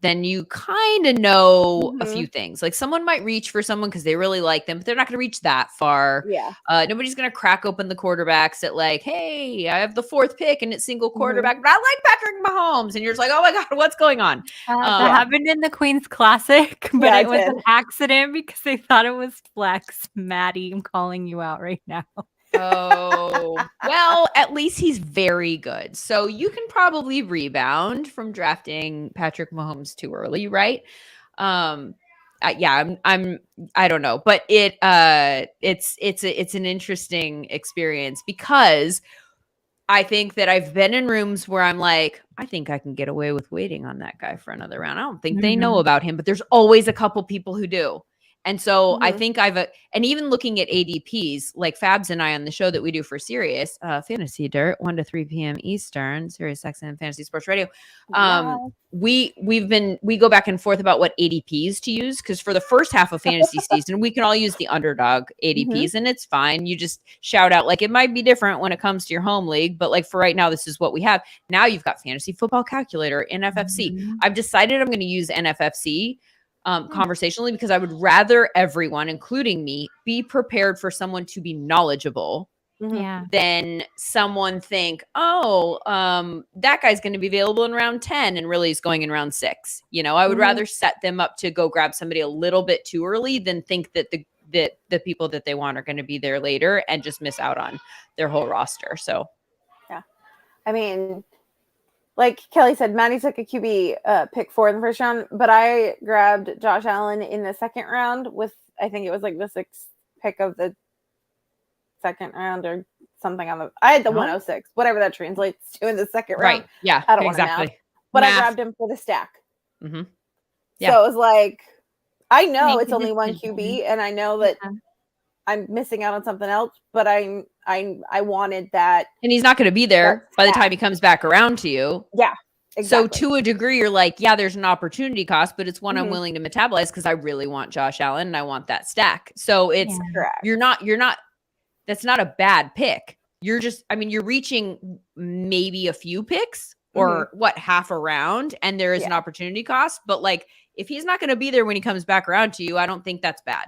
then you kind of know a few things. Like someone might reach for someone because they really like them, but they're not going to reach that far. Yeah. Nobody's going to crack open the quarterbacks at like, hey, I have the 4th pick and it's single quarterback, but I like Patrick Mahomes. And you're just like, oh my God, what's going on? That happened in the Queen's Classic, but it was an accident because they thought it was flex. Maddie, I'm calling you out right now. Oh, well, at least he's very good. So you can probably rebound from drafting Patrick Mahomes too early, right? I don't know, but it's an interesting experience because I think that I've been in rooms where I'm like, I think I can get away with waiting on that guy for another round. I don't think they know about him, but there's always a couple people who do. And so I think and even looking at ADPs, like Fabs and I on the show that we do for Sirius, Fantasy Dirt, 1 to 3 p.m. Eastern, SiriusXM Fantasy Sports Radio. We go back and forth about what ADPs to use, because for the first half of fantasy season, we can all use the underdog ADPs and it's fine. You just shout out, like, it might be different when it comes to your home league, but like for right now, this is what we have. Now you've got Fantasy Football Calculator, NFFC. I've decided I'm going to use NFFC conversationally, because I would rather everyone, including me, be prepared for someone to be knowledgeable than someone think, that guy's going to be available in round 10 and really is going in round 6. You know, I would rather set them up to go grab somebody a little bit too early than think that the people that they want are going to be there later and just miss out on their whole roster. So, yeah, I mean, like Kelly said, Maddie took a QB pick 4 in the first round, but I grabbed Josh Allen in the second round with, I think it was like the 6th pick of the second round or something I had the 106, whatever that translates to in the second round. Right. Yeah. I don't want to math, but I grabbed him for the stack. Yeah. So it was like, I know it's only one QB and I know that I'm missing out on something else, but I wanted that. And he's not going to be there by the time he comes back around to you. Yeah. Exactly. So to a degree, you're like, yeah, there's an opportunity cost, but it's one I'm willing to metabolize because I really want Josh Allen and I want that stack. So it's, you're not, that's not a bad pick. You're just, I mean, you're reaching maybe a few picks or half a round, and there is an opportunity cost, but like, if he's not going to be there when he comes back around to you, I don't think that's bad.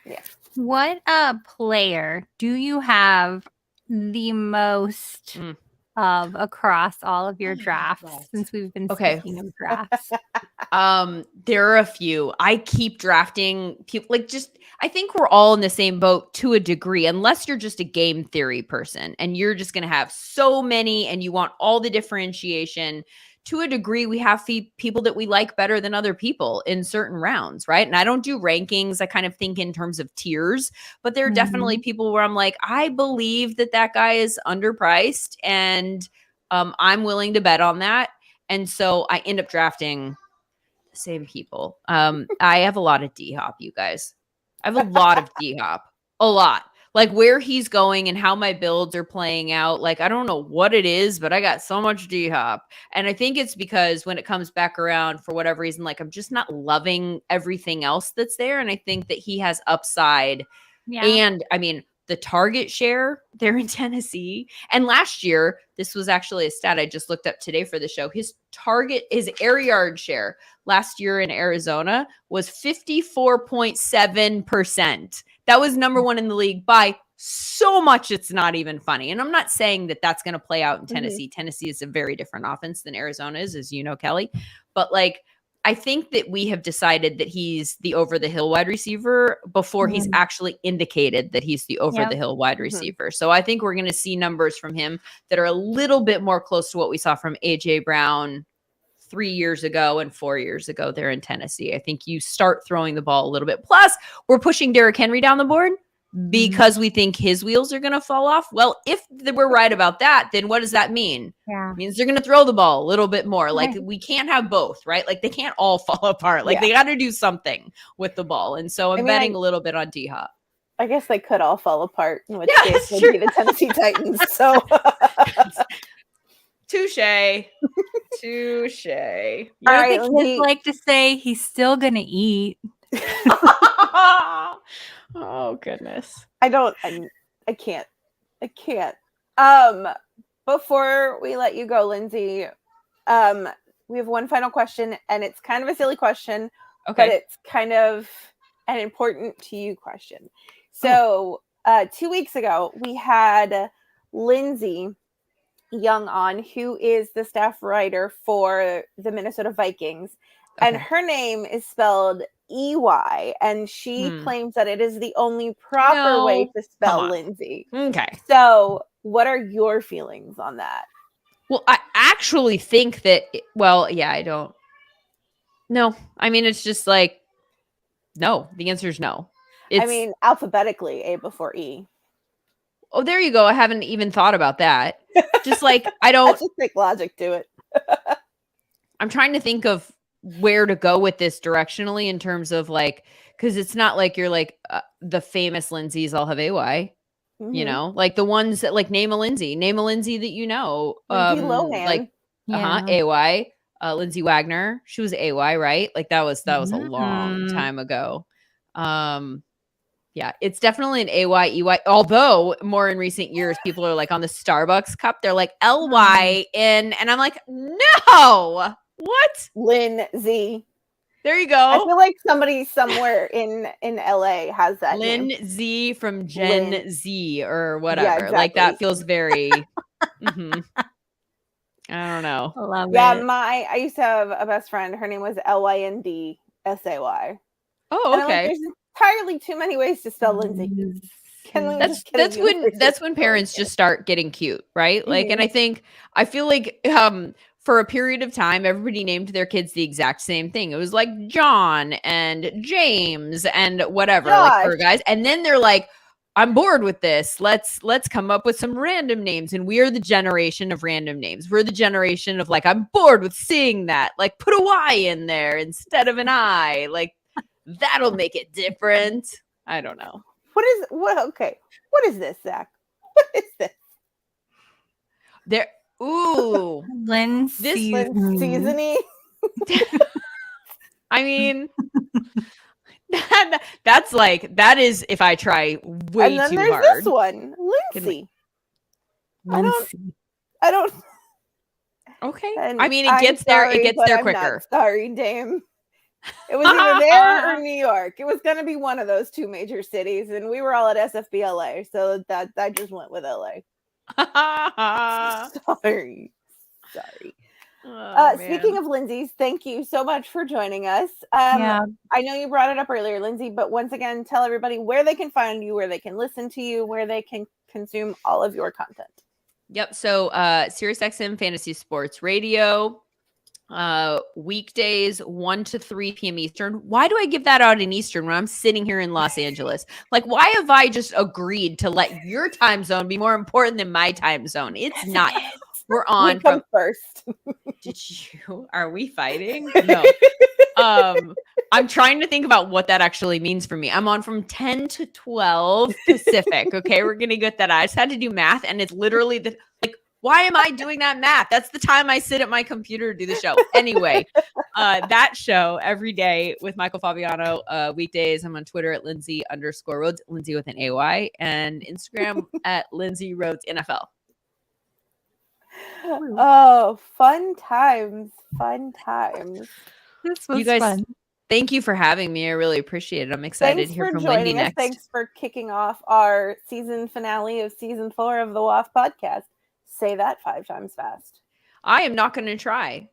Yeah. What player do you have the most of across all of your drafts since we've been speaking of drafts? There are a few. I keep drafting people, like, just, I think we're all in the same boat to a degree, unless you're just a game theory person and you're just going to have so many and you want all the differentiation. To a degree, we have people that we like better than other people in certain rounds, right? And I don't do rankings. I kind of think in terms of tiers, but there are definitely people where I'm like, I believe that guy is underpriced and I'm willing to bet on that. And so I end up drafting the same people. I have a lot of D-Hop, you guys. I have a lot of D-Hop, a lot. Like where he's going and how my builds are playing out. Like, I don't know what it is, but I got so much D-Hop. And I think it's because when it comes back around, for whatever reason, like I'm just not loving everything else that's there. And I think that he has upside. Yeah. And I mean, the target share there in Tennessee. And last year, this was actually a stat I just looked up today for the show. His air yard share last year in Arizona was 54.7%. That was number 1 in the league by so much. It's not even funny. And I'm not saying that that's going to play out in Tennessee. Tennessee is a very different offense than Arizona is, as you know, Kelly. But like, I think that we have decided that he's the over-the-hill wide receiver before he's actually indicated that he's the over-the-hill wide receiver. So I think we're going to see numbers from him that are a little bit more close to what we saw from A.J. Brown 3 years ago and 4 years ago there in Tennessee. I think you start throwing the ball a little bit. Plus, we're pushing Derrick Henry down the board because we think his wheels are going to fall off. Well, if we're right about that, then what does that mean? Yeah. It means they're going to throw the ball a little bit more. Like we can't have both, right? Like they can't all fall apart. Like they got to do something with the ball. And so I'm betting a little bit on D-Hop. I guess they could all fall apart, in which case would be the Tennessee Titans. So touche. All right, I just like to say he's still gonna eat. Oh goodness. I can't. Before we let you go, Lindsay, we have one final question, and it's kind of a silly question, but it's kind of an important to you question. So 2 weeks ago, we had Lindsay Young on, who is the staff writer for the Minnesota Vikings, and her name is spelled EY, and she claims that it is the only proper way to spell Lindsay. Okay. So what are your feelings on that? Well, I actually think that, I don't. No, I mean, it's just like, No, the answer is no. I mean, alphabetically, A before E. Oh, there you go. I haven't even thought about that. Just like, I don't. Let's just take logic to it. I'm trying to think of where to go with this directionally in terms of like, because it's not like you're like the famous Lindsays all have AY. You know, like the ones that like name a Lindsay that you know. Lindsay Lohan. Like AY. Lindsay Wagner. She was AY, right? Like that was a long time ago. Yeah, it's definitely an AY, EY. Although more in recent years, people are like on the Starbucks cup, they're like LY in, and I'm like, no, what? Lindsay. There you go. I feel like somebody somewhere in LA has that name. Lindsay from Gen Z or whatever. Yeah, exactly. Like that feels very. I don't know. I love it. I used to have a best friend. Her name was LYNDSAY. Oh, okay. There's entirely too many ways to spell Lindsay. That's when parents just start getting cute, right? Like, and I feel like for a period of time, everybody named their kids the exact same thing. It was like John and James and whatever, like for guys. And then they're like, I'm bored with this. Let's come up with some random names. And we are the generation of random names. We're the generation of like, I'm bored with seeing that. Like put a Y in there instead of an I. Like that'll make it different. I don't know. Okay. What is this, Zach? What is this? Lindsay seasoning. I mean, that is if I try way and then too there's hard. This one, Lindsay. I don't. Okay. And I mean, it gets there quicker. Sorry, Dame. It was either there or New York. It was going to be one of those two major cities, and we were all at SFBLA, so that I just went with LA. Sorry. Speaking of Lindsay's, thank you so much for joining us. I know you brought it up earlier, Lindsay, but once again, tell everybody where they can find you, where they can listen to you, where they can consume all of your content. Yep. So SiriusXM Fantasy Sports Radio, weekdays 1 to 3 p.m. Eastern. Why do I give that out in Eastern when I'm sitting here in Los Angeles? Like, why have I just agreed to let your time zone be more important than my time zone? It's not. We're on from first. Are we fighting? No. I'm trying to think about what that actually means for me. I'm on from 10 to 12 Pacific. Okay, we're gonna get that. I just had to do math, and it's literally why am I doing that math? That's the time I sit at my computer to do the show. Anyway, that show every day with Michael Fabiano. Weekdays, I'm on Twitter at Lindsay_Rhodes, Lindsay with an AY, and Instagram at Lindsay Rhodes NFL. Oh, fun times. This was you guys, fun. Thank you for having me. I really appreciate it. I'm excited to hear from Wendy next. Thanks for kicking off our season finale of season 4 of the WOFF Podcast. Say that 5 times fast. I am not going to try,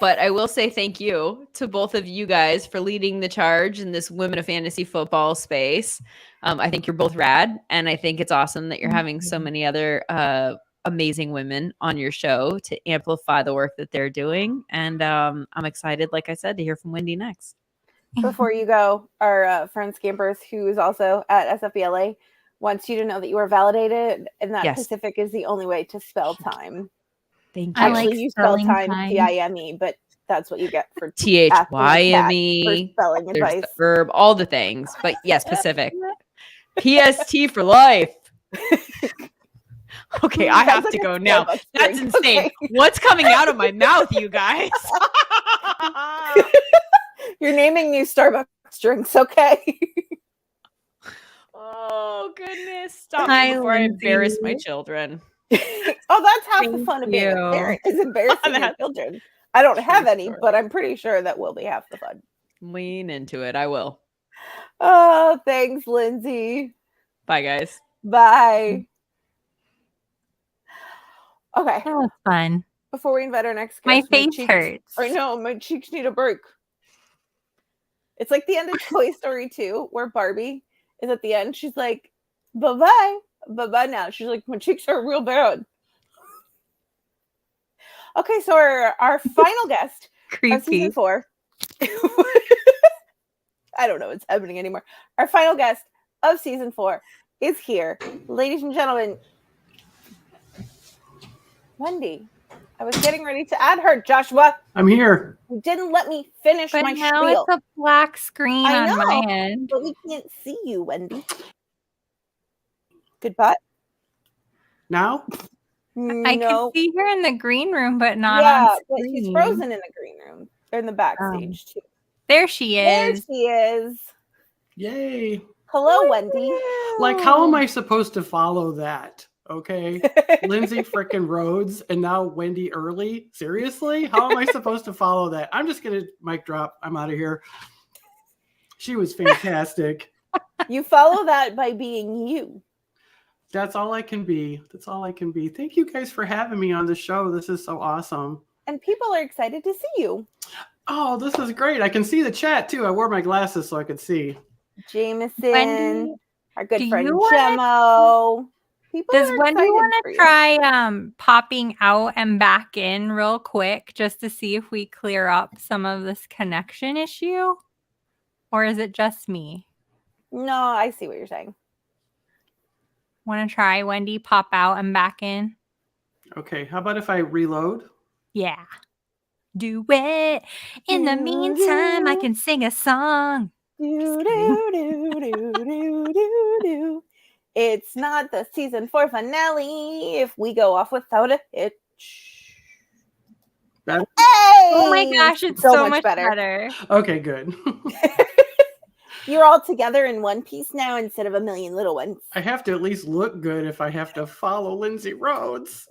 but I will say thank you to both of you guys for leading the charge in this women of fantasy football space. I think you're both rad, and I think it's awesome that you're having so many other amazing women on your show to amplify the work that they're doing. And I'm excited, like I said, to hear from Wendy next. Before you go, our friend Scampers, who is also at SFBLA, wants you to know that you are validated and that Pacific is the only way to spell time. Thank you. Actually, you spell time TIME, but that's what you get for THYME, for spelling advice. The verb, all the things. But yes, Pacific. PST for life. Okay, I have to go now. That's insane. Okay. What's coming out of my mouth, you guys? You're naming new Starbucks drinks, okay? Oh, goodness. Stop me before I embarrass my children. Oh, that's half the fun of being a parent, is embarrassing your children. I don't have any, but I'm pretty sure that will be half the fun. Lean into it. I will. Oh, thanks, Lindsay. Bye, guys. Bye. Okay. That was fun. Before we invite our next guest, my face hurts. I know, my cheeks need a break. It's like the end of Toy Story 2, where Barbie is at the end. She's like, bye-bye. Bye-bye now. She's like, my cheeks are real bad. Okay, so our final guest of season 4. I don't know what's happening anymore. Our final guest of season 4 is here. Ladies and gentlemen, Wendy. I was getting ready to add her, Joshua. I'm here. You didn't let me finish But my now spiel. it's a black screen I on know, my end. but we can't see you, Wendy. Goodbye. Now? I No. can see her in the green room, but not Yeah, on but screen. she's frozen in the green room. Or in the backstage, too. There she There is. she is. Yay. Hello, Wendy. Like, how am I supposed to follow that? Okay. Lindsay frickin' Rhodes and now Wendi Earley. Seriously? How am I supposed to follow that? I'm just going to mic drop. I'm out of here. She was fantastic. You follow that by being you. That's all I can be. That's all I can be. Thank you guys for having me on the show. This is so awesome. And people are excited to see you. Oh, this is great. I can see the chat too. I wore my glasses so I could see. Jameson, Wendy, our good do friend you wanna- Jemo. People Does are Wendy excited want for to you. try popping out and back in real quick just to see if we clear up some of this connection issue? Or is it just me? No, I see what you're saying. Want to try, Wendy? Pop out and back in? Okay. How about if I reload? Yeah. Do it. In the meantime, I can sing a song. Do, do, do, do, do, do, do. It's not the season 4 finale if we go off without a hitch. That- Hey! Oh my gosh, it's so much better. Okay, good. You're all together in one piece now instead of a million little ones. I have to at least look good if I have to follow Lindsay Rhodes.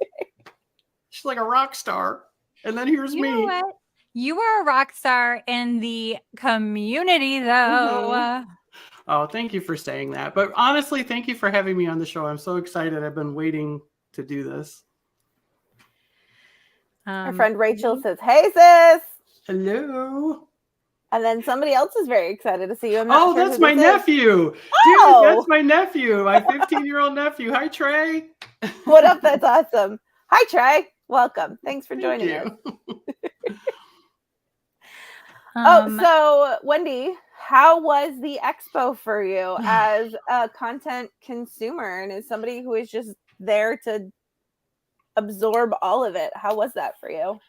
She's like a rock star. And then here's You me. know what? You are a rock star in the community, though. Oh, thank you for saying that. But honestly, thank you for having me on the show. I'm so excited. I've been waiting to do this. Our friend Rachel says, "Hey, sis." Hello. And then somebody else is very excited to see you. I'm not Oh, sure that's who my this is. nephew. Oh! Dude, that's my nephew, my 15-year-old nephew. Hi, Trey. What up? That's awesome. Hi, Trey. Welcome. Thanks for Thank joining you. us. So Wendy, how was the expo for you as a content consumer and as somebody who is just there to absorb all of it? How was that for you?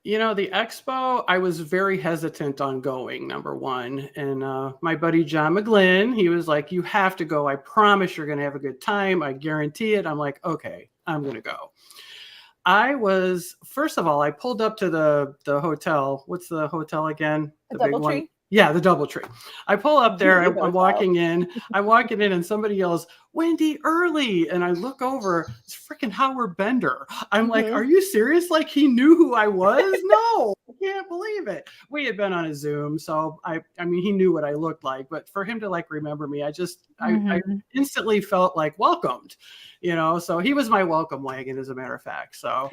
You know, the expo, I was very hesitant on going, number one. And my buddy John McGlynn, he was like, you have to go. I promise you're going to have a good time. I guarantee it. I'm like, okay, I'm going to go. First of all, I pulled up to the hotel. What's the hotel again? The big one. DoubleTree? Yeah, the DoubleTree. I pull up there. Beauty I'm walking in. And somebody yells, Wendi Earley. And I look over. It's freaking Howard Bender. I'm like, are you serious? Like he knew who I was? No, I can't believe it. We had been on a Zoom. So I mean, he knew what I looked like. But for him to like remember me, I instantly felt like welcomed. You know, so he was my welcome wagon, as a matter of fact. So,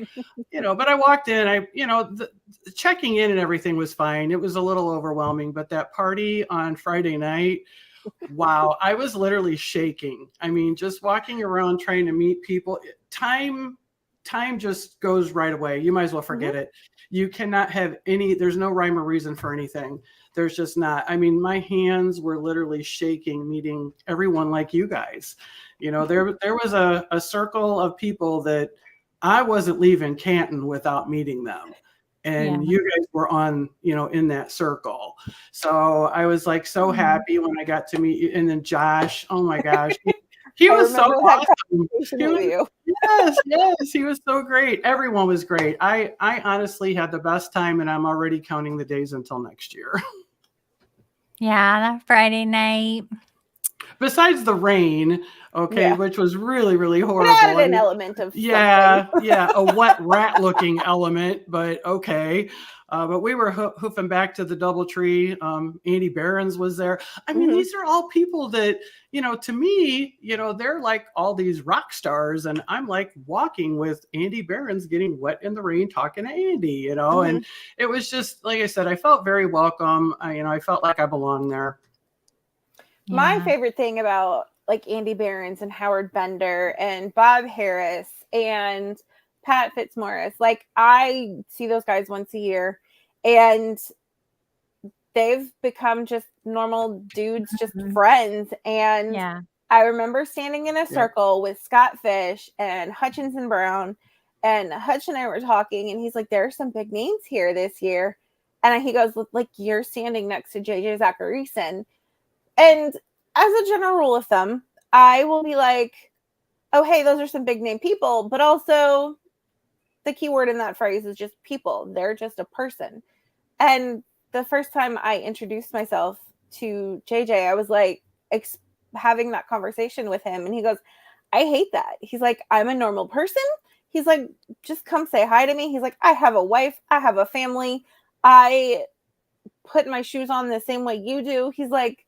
you know, but I walked in, the checking in and everything was fine. It was a little overwhelming, but that party on Friday night, wow, I was literally shaking. I mean, just walking around trying to meet people, time just goes right away. You might as well forget it. You cannot have there's no rhyme or reason for anything. There's just not. I mean, my hands were literally shaking meeting everyone like you guys. You know, there was a circle of people that I wasn't leaving Canton without meeting them. And you guys were on, in that circle. So I was like so happy when I got to meet you. And then Josh, oh my gosh, he was so awesome. Yes, he was so great. Everyone was great. I honestly had the best time, and I'm already counting the days until next year. Yeah, that Friday night. Besides the rain, which was really, really horrible. It added an element of a wet rat looking element, but okay. But we were hoofing back to the DoubleTree. Andy Behrens was there. I mean, these are all people that, to me, they're like all these rock stars, and I'm like walking with Andy Behrens, getting wet in the rain, talking to Andy, and it was just, like I said, I felt very welcome. I felt like I belonged there. My favorite thing about like Andy Behrens and Howard Bender and Bob Harris and Pat Fitzmaurice, like I see those guys once a year, and they've become just normal dudes, just friends. And I remember standing in a circle with Scott Fish and Hutchinson Brown, and Hutch and I were talking, and he's like, there are some big names here this year. And he goes, like, you're standing next to JJ Zacharyson. And as a general rule of thumb, I will be like, oh, hey, those are some big name people. But also the key word in that phrase is just people. They're just a person. And the first time I introduced myself to JJ, I was like having that conversation with him. And he goes, I hate that. He's like, I'm a normal person. He's like, just come say hi to me. He's like, I have a wife. I have a family. I put my shoes on the same way you do. He's like,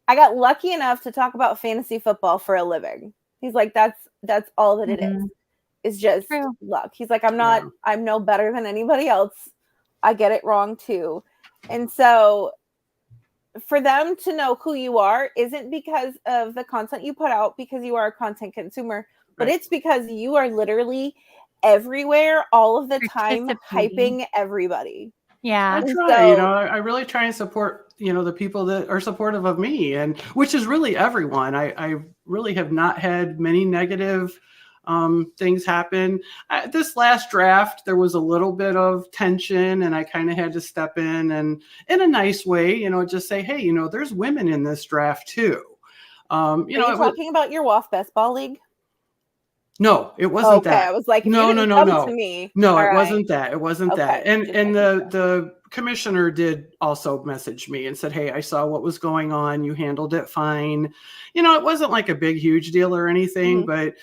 I got lucky enough to talk about fantasy football for a living. He's like, that's all that it is. It's just luck. He's like, I'm no better than anybody else. I get it wrong too. And so for them to know who you are isn't because of the content you put out, because you are a content consumer, but it's because you are literally everywhere all of the time, hyping everybody. Yeah. I try, I really try and support, the people that are supportive of me, and which is really everyone. I really have not had many negative things happen. This last draft, there was a little bit of tension, and I kind of had to step in and in a nice way, just say, hey, there's women in this draft too. Are you talking about your WOFF Best Ball League? No, it wasn't that. I was like, no. To me. No, All it wasn't that. It wasn't that. And Just the commissioner did also message me and said, hey, I saw what was going on. You handled it fine. It wasn't like a big, huge deal or anything, but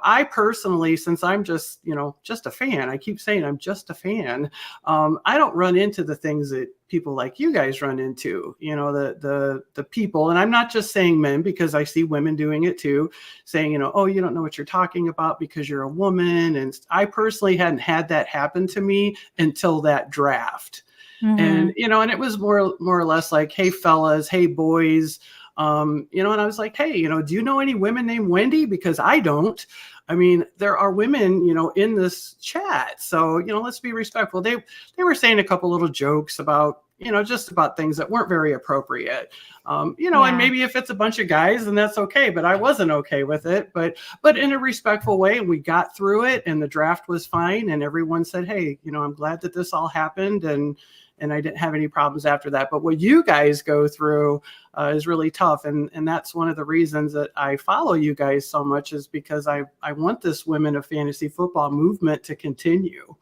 I personally, since I'm just, just a fan, I keep saying I'm just a fan. I don't run into the things that people like you guys run into, the people. And I'm not just saying men, because I see women doing it too, saying, oh, you don't know what you're talking about because you're a woman. And I personally hadn't had that happen to me until that draft. And, and it was more or less like, hey, fellas, hey, boys. And I was like, hey, do you know any women named Wendy? Because I don't. I mean, there are women, in this chat. So, let's be respectful. They were saying a couple little jokes about, just about things that weren't very appropriate. And maybe if it's a bunch of guys, then that's okay. But I wasn't okay with it. But in a respectful way, and we got through it, and the draft was fine. And everyone said, hey, I'm glad that this all happened. And I didn't have any problems after that. But what you guys go through is really tough. And that's one of the reasons that I follow you guys so much, is because I want this Women of Fantasy Football movement to continue.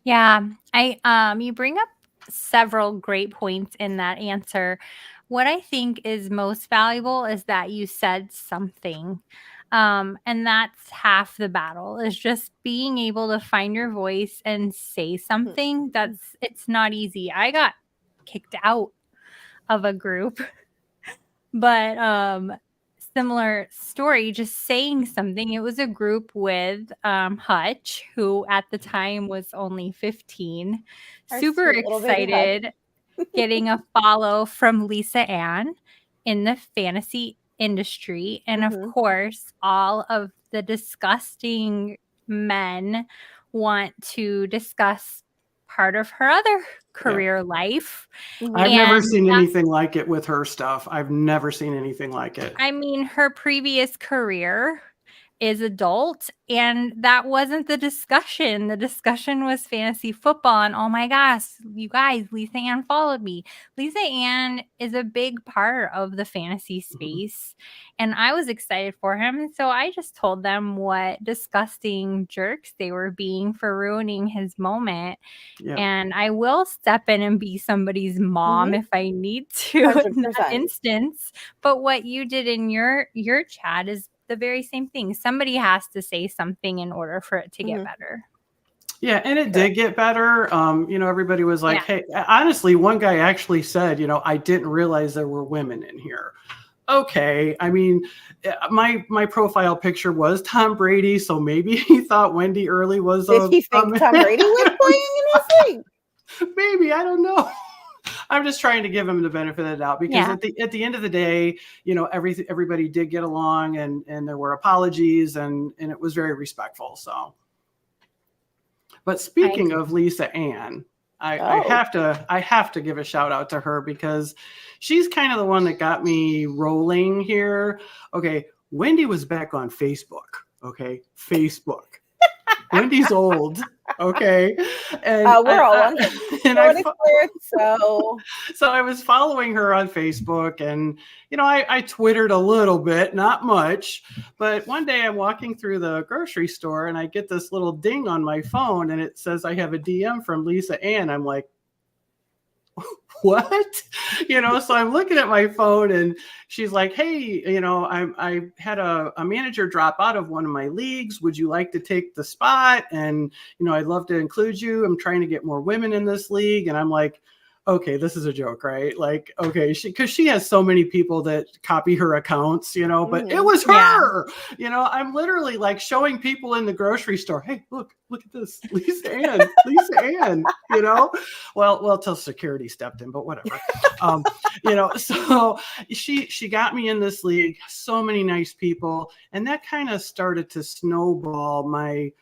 Yeah. You bring up several great points in that answer. What I think is most valuable is that you said something. And that's half the battle, is just being able to find your voice and say something. It's not easy. I got kicked out of a group, but similar story, just saying something. It was a group with Hutch, who at the time was only 15, super excited, getting a follow from Lisa Ann in the fantasy industry, and of course all of the disgusting men want to discuss part of her other career life. I've never seen anything like it with her stuff. I've never seen anything like it. I mean, her previous career is adult, and that wasn't the discussion. The discussion was fantasy football, and oh my gosh, you guys, Lisa Ann followed me. Lisa Ann is a big part of the fantasy space, and I was excited for him, and so I just told them what disgusting jerks they were being for ruining his moment. And I will step in and be somebody's mom if I need to 100%. in that instance. But what you did in your chat is the very same thing. Somebody has to say something in order for it to get better. Yeah, and it did get better. Everybody was like, hey, honestly, one guy actually said, I didn't realize there were women in here. Okay. I mean, my profile picture was Tom Brady, so maybe he thought Wendi Earley was Did he think Tom Brady was playing in his league? Maybe, I don't know. I'm just trying to give him the benefit of the doubt, because at the end of the day, everybody did get along, and there were apologies, and it was very respectful. So, but speaking of Lisa Ann, I have to give a shout out to her because she's kind of the one that got me rolling here. Okay, Wendy was back on Facebook. Okay, Facebook. Wendy's old. Okay, and we're all on Facebook. So I was following her on Facebook, and I twittered a little bit, not much, but one day I'm walking through the grocery store and I get this little ding on my phone, and it says I have a DM from Lisa Ann. I'm like, what? So I'm looking at my phone and she's like, hey, I had a manager drop out of one of my leagues. Would you like to take the spot? And, I'd love to include you. I'm trying to get more women in this league. And I'm like, okay, this is a joke, right? Like, okay, because she has so many people that copy her accounts, but it was her. I'm literally like showing people in the grocery store, hey, look at this, Lisa Ann, well, till security stepped in, but whatever. So she got me in this league, so many nice people, and that kind of started to snowball my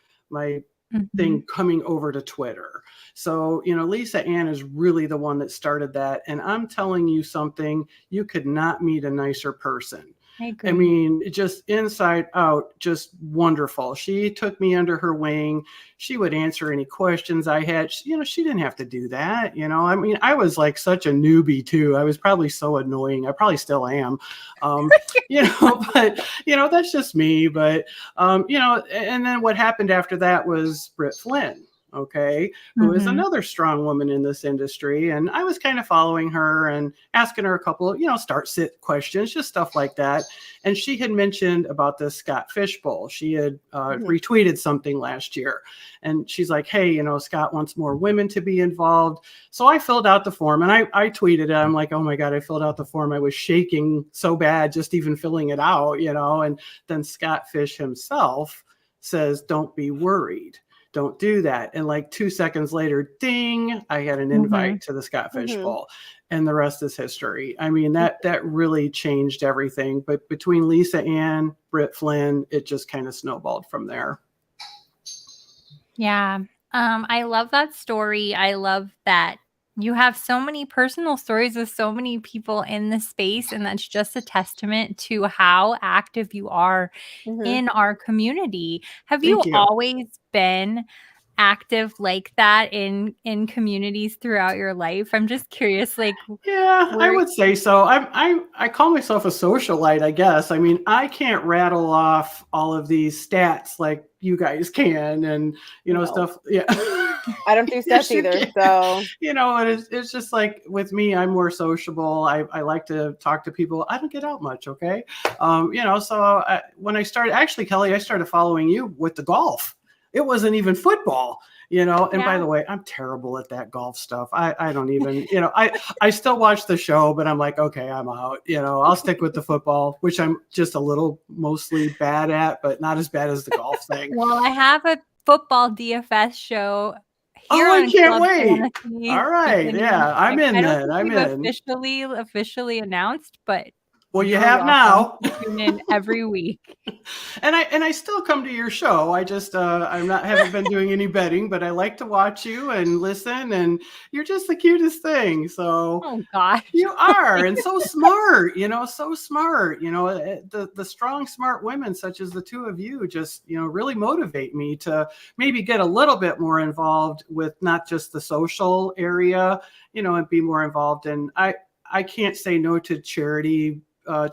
thing coming over to Twitter. So, Lisa Ann is really the one that started that. And I'm telling you something, you could not meet a nicer person. I agree. I mean, just inside out, just wonderful. She took me under her wing. She would answer any questions I had. She didn't have to do that. I mean, I was like such a newbie too. I was probably so annoying. I probably still am. But that's just me. But, and then what happened after that was Britt Flynn. Okay, who is another strong woman in this industry. And I was kind of following her and asking her a couple, start sit questions, just stuff like that. And she had mentioned about the Scott Fishbowl. She had retweeted something last year. And she's like, hey, Scott wants more women to be involved. So I filled out the form and I tweeted it. I'm like, oh my God, I filled out the form. I was shaking so bad just even filling it out, and then Scott Fish himself says, don't be worried. Don't do that. And like 2 seconds later, ding, I had an invite to the Scott Fishbowl, and the rest is history. I mean, that really changed everything. But between Lisa Ann, Britt Flynn, it just kind of snowballed from there. Yeah. I love that story. I love that you have so many personal stories with so many people in the space, and that's just a testament to how active you are in our community. Have you always been active like that in communities throughout your life? I'm just curious, I would say so. I call myself a socialite, I guess. I mean, I can't rattle off all of these stats like you guys can, and stuff. Yeah. I don't do stats either. So, it's just like with me, I'm more sociable. I like to talk to people. I don't get out much. Okay. So when I started, actually, Kelly, I started following you with the golf. It wasn't even football, and by the way, I'm terrible at that golf stuff. I don't even, I still watch the show, but I'm like, okay, I'm out, I'll stick with the football, which I'm just a little mostly bad at, but not as bad as the golf thing. Well, I have a football DFS show. I can't wait. Fantasy. All right. Yeah, I'm in then. I'm in. Officially announced, but well, you have now. Tune in every week. And I still come to your show. I just haven't been doing any betting, but I like to watch you and listen, and you're just the cutest thing. So oh gosh. You are, and so smart, so smart. The strong, smart women such as the two of you just, really motivate me to maybe get a little bit more involved with not just the social area, and be more involved in I can't say no to charity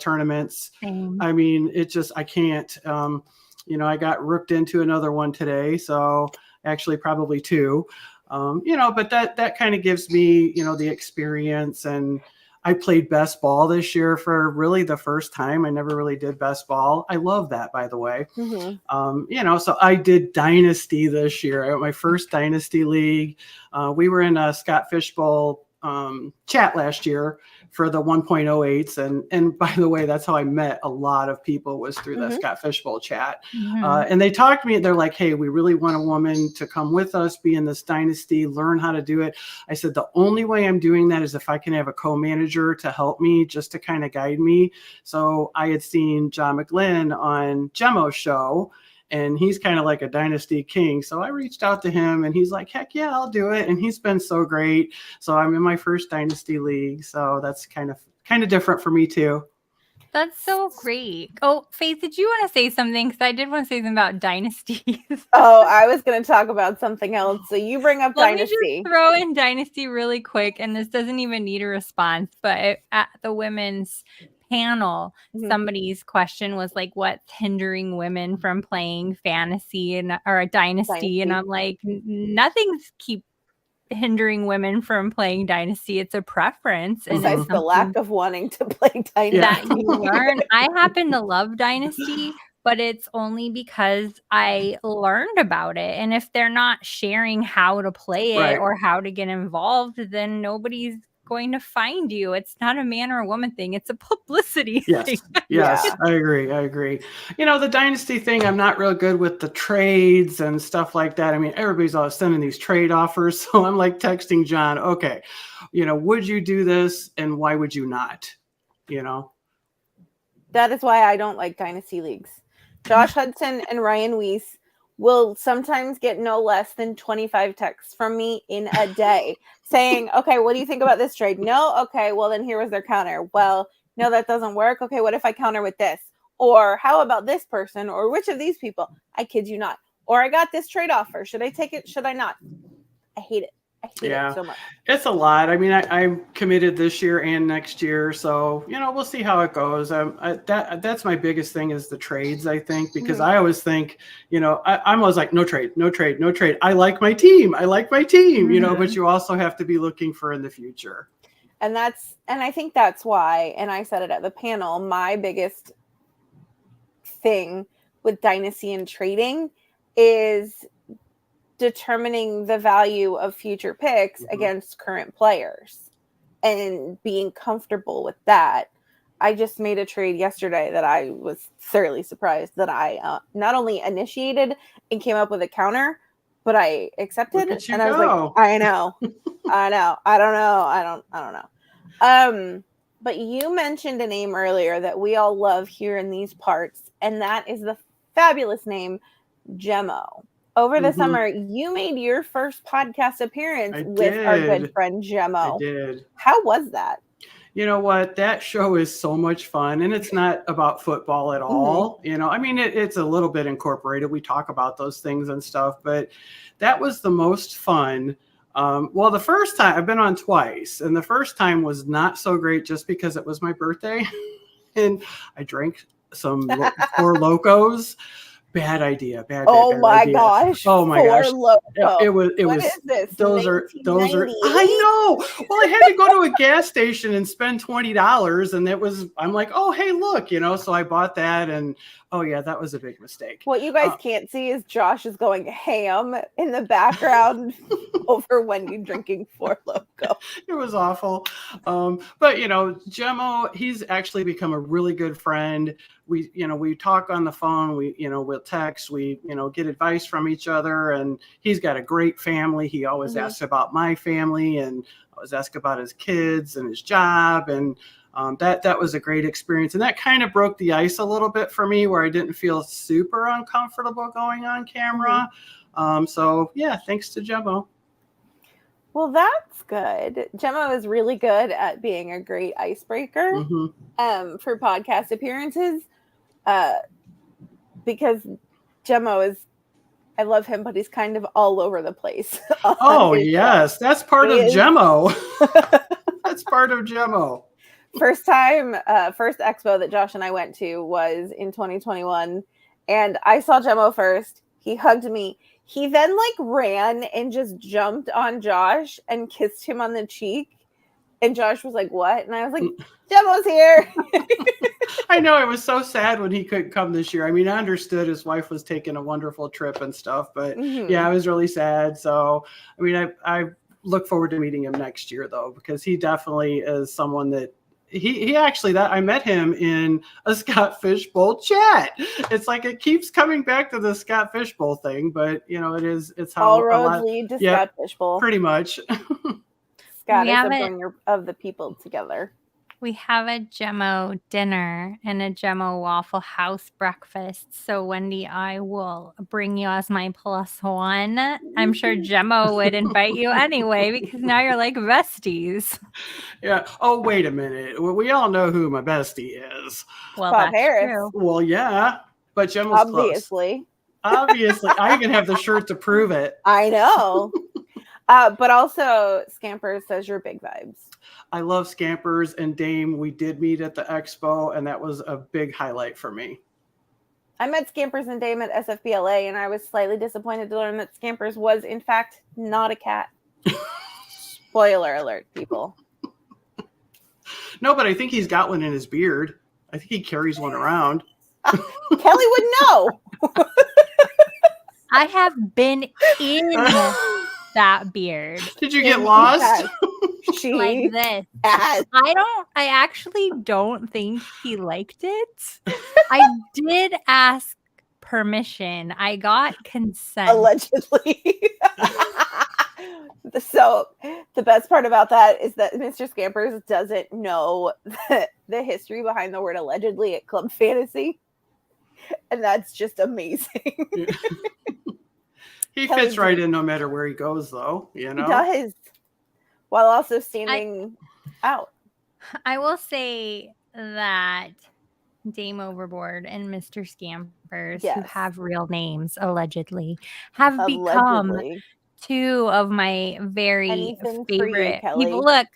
tournaments. I mean, I can't, I got rooked into another one today. So actually probably two, but that kind of gives me, the experience. And I played best ball this year for really the first time. I never really did best ball. I love that, by the way. So I did Dynasty this year. My first Dynasty league. We were in a Scott Fishbowl chat last year for the 1.08s. And by the way, that's how I met a lot of people was through the Scott Fishbowl chat. And they talked to me, they're like, hey, we really want a woman to come with us, be in this dynasty, learn how to do it. I said, the only way I'm doing that is if I can have a co-manager to help me, just to kind of guide me. So I had seen John McGlynn on Gemmo's show, and he's kind of like a dynasty king. So I reached out to him, and he's like, heck yeah, I'll do it. And he's been so great. So I'm in my first dynasty league. So that's kind of different for me too. That's so great. Oh, Faith, did you want to say something? Because I did want to say something about dynasties. Oh, I was going to talk about something else. So you bring up Let dynasty. me just throw in dynasty really quick, and this doesn't even need a response. But at the women's panel, somebody's question was like, "What's hindering women from playing fantasy or a dynasty?" And I'm like, nothing's hindering women from playing dynasty. It's a preference, and besides the lack of wanting to play dynasty that you learn. I happen to love dynasty, but it's only because I learned about it. And if they're not sharing how to play it or how to get involved, then nobody's going to find you. It's not a man or a woman thing. It's a publicity thing. Yes, I agree. You know, the dynasty thing, I'm not real good with the trades and stuff like that. I mean, everybody's always sending these trade offers. So I'm like texting John, okay, you know, would you do this and why would you not? You know? That is why I don't like dynasty leagues. Josh Hudson and Ryan Weiss will sometimes get no less than 25 texts from me in a day saying, okay, what do you think about this trade? No? Okay, well, then here was their counter. Well, no, that doesn't work. Okay, what if I counter with this? Or how about this person? Or which of these people? I kid you not. Or I got this trade offer. Should I take it? Should I not? I hate it. I hate it so much. It's a lot. I mean, I'm committed this year and next year. So, you know, we'll see how it goes. That's my biggest thing is the trades, I think, because I always think, you know, I'm always like, no trade. I like my team, you know, but you also have to be looking for in the future. And I think that's why, and I said it at the panel, my biggest thing with dynasty and trading is determining the value of future picks against current players and being comfortable with that. I just made a trade yesterday that I was thoroughly surprised that I not only initiated and came up with a counter, but I accepted. And I was like, I know. I don't know. But you mentioned a name earlier that we all love here in these parts, and that is the fabulous name Gemmo. Over the summer, you made your first podcast appearance with our good friend Gemmo. I did. How was that? You know what? That show is so much fun, and it's not about football at all. You know, I mean, it's a little bit incorporated. We talk about those things and stuff, but that was the most fun. Well, the first time, I've been on twice, and the first time was not so great just because it was my birthday, and I drank some Four Locos. Bad idea. Bad idea. Gosh. Oh my gosh. It was. What is this? Those are. I know. Well, I had to go to a gas station and spend $20, and I'm like, oh, hey, look, you know. So I bought that, and oh yeah, that was a big mistake. What you guys can't see is Josh is going ham in the background over Wendy drinking Four Loko. It was awful. But you know, Gemmo, he's actually become a really good friend. We talk on the phone, we'll text, we get advice from each other, and he's got a great family. He always asks about my family, and always asks about his kids and his job, and that was a great experience. And that kind of broke the ice a little bit for me, where I didn't feel super uncomfortable going on camera. So yeah, thanks to Gemmo. Well, that's good. Gemmo is really good at being a great icebreaker for podcast appearances. Because Gemmo is, I love him, but he's kind of all over the place. Oh, yes. That's part of Gemmo. That's part of Gemmo. First expo that Josh and I went to was in 2021. And I saw Gemmo first. He hugged me. He then ran and just jumped on Josh and kissed him on the cheek. And Josh was like, what? And I was like, Gemmo's here. I know. It was so sad when he couldn't come this year. I mean, I understood his wife was taking a wonderful trip and stuff, but yeah, I was really sad. So, I mean, I look forward to meeting him next year, though, because he definitely is someone that he actually, that I met him in a Scott Fishbowl chat. It's like it keeps coming back to the Scott Fishbowl thing, but it's how all roads lead to Scott Fishbowl. Pretty much. Scott is a bringer of the people together. We have a Gemmo dinner and a Gemmo Waffle House breakfast. So, Wendy, I will bring you as my +1. I'm sure Gemmo would invite you anyway because now you're like besties. Yeah. Oh, wait a minute. Well, we all know who my bestie is. Well, Bob that's Harris. true. Well, yeah, but Gemma's close. Obviously. Obviously. I even have the shirt to prove it. I know. But also, Scampers says you're big vibes. I love Scampers and Dame. We did meet at the expo, and that was a big highlight for me. I met Scampers and Dame at SFBLA, and I was slightly disappointed to learn that Scampers was, in fact, not a cat. Spoiler alert, people. No, but I think he's got one in his beard. I think he carries one around. Kelly would know. I have been in that beard. Did you get lost? She Like this. has. I actually don't think he liked it. I did ask permission. I got consent. Allegedly. So the best part about that is that Mr. Scampers doesn't know the history behind the word allegedly at Club Fantasy. And that's just amazing. He Kelly fits right in no matter where he goes, though. You know, He does. While also standing out. I will say that Dame Overboard and Mr. Scampers, who Yes. have real names, allegedly, have become Allegedly. two of my very Anything for you, favorite Kelly. people. Look,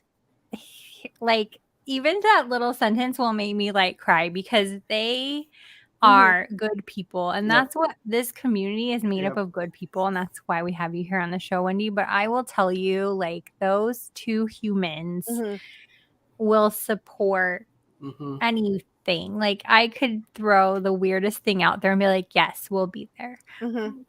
like, even that little sentence will make me like cry because they are good people. And Yep. that's what this community is made up Yep. of, good people. And that's why we have you here on the show, Wendy. But I will tell you, like, those two humans Mhm. will support Mhm. anything. Like, I could throw the weirdest thing out there and be like, yes, we'll be there. Mhm.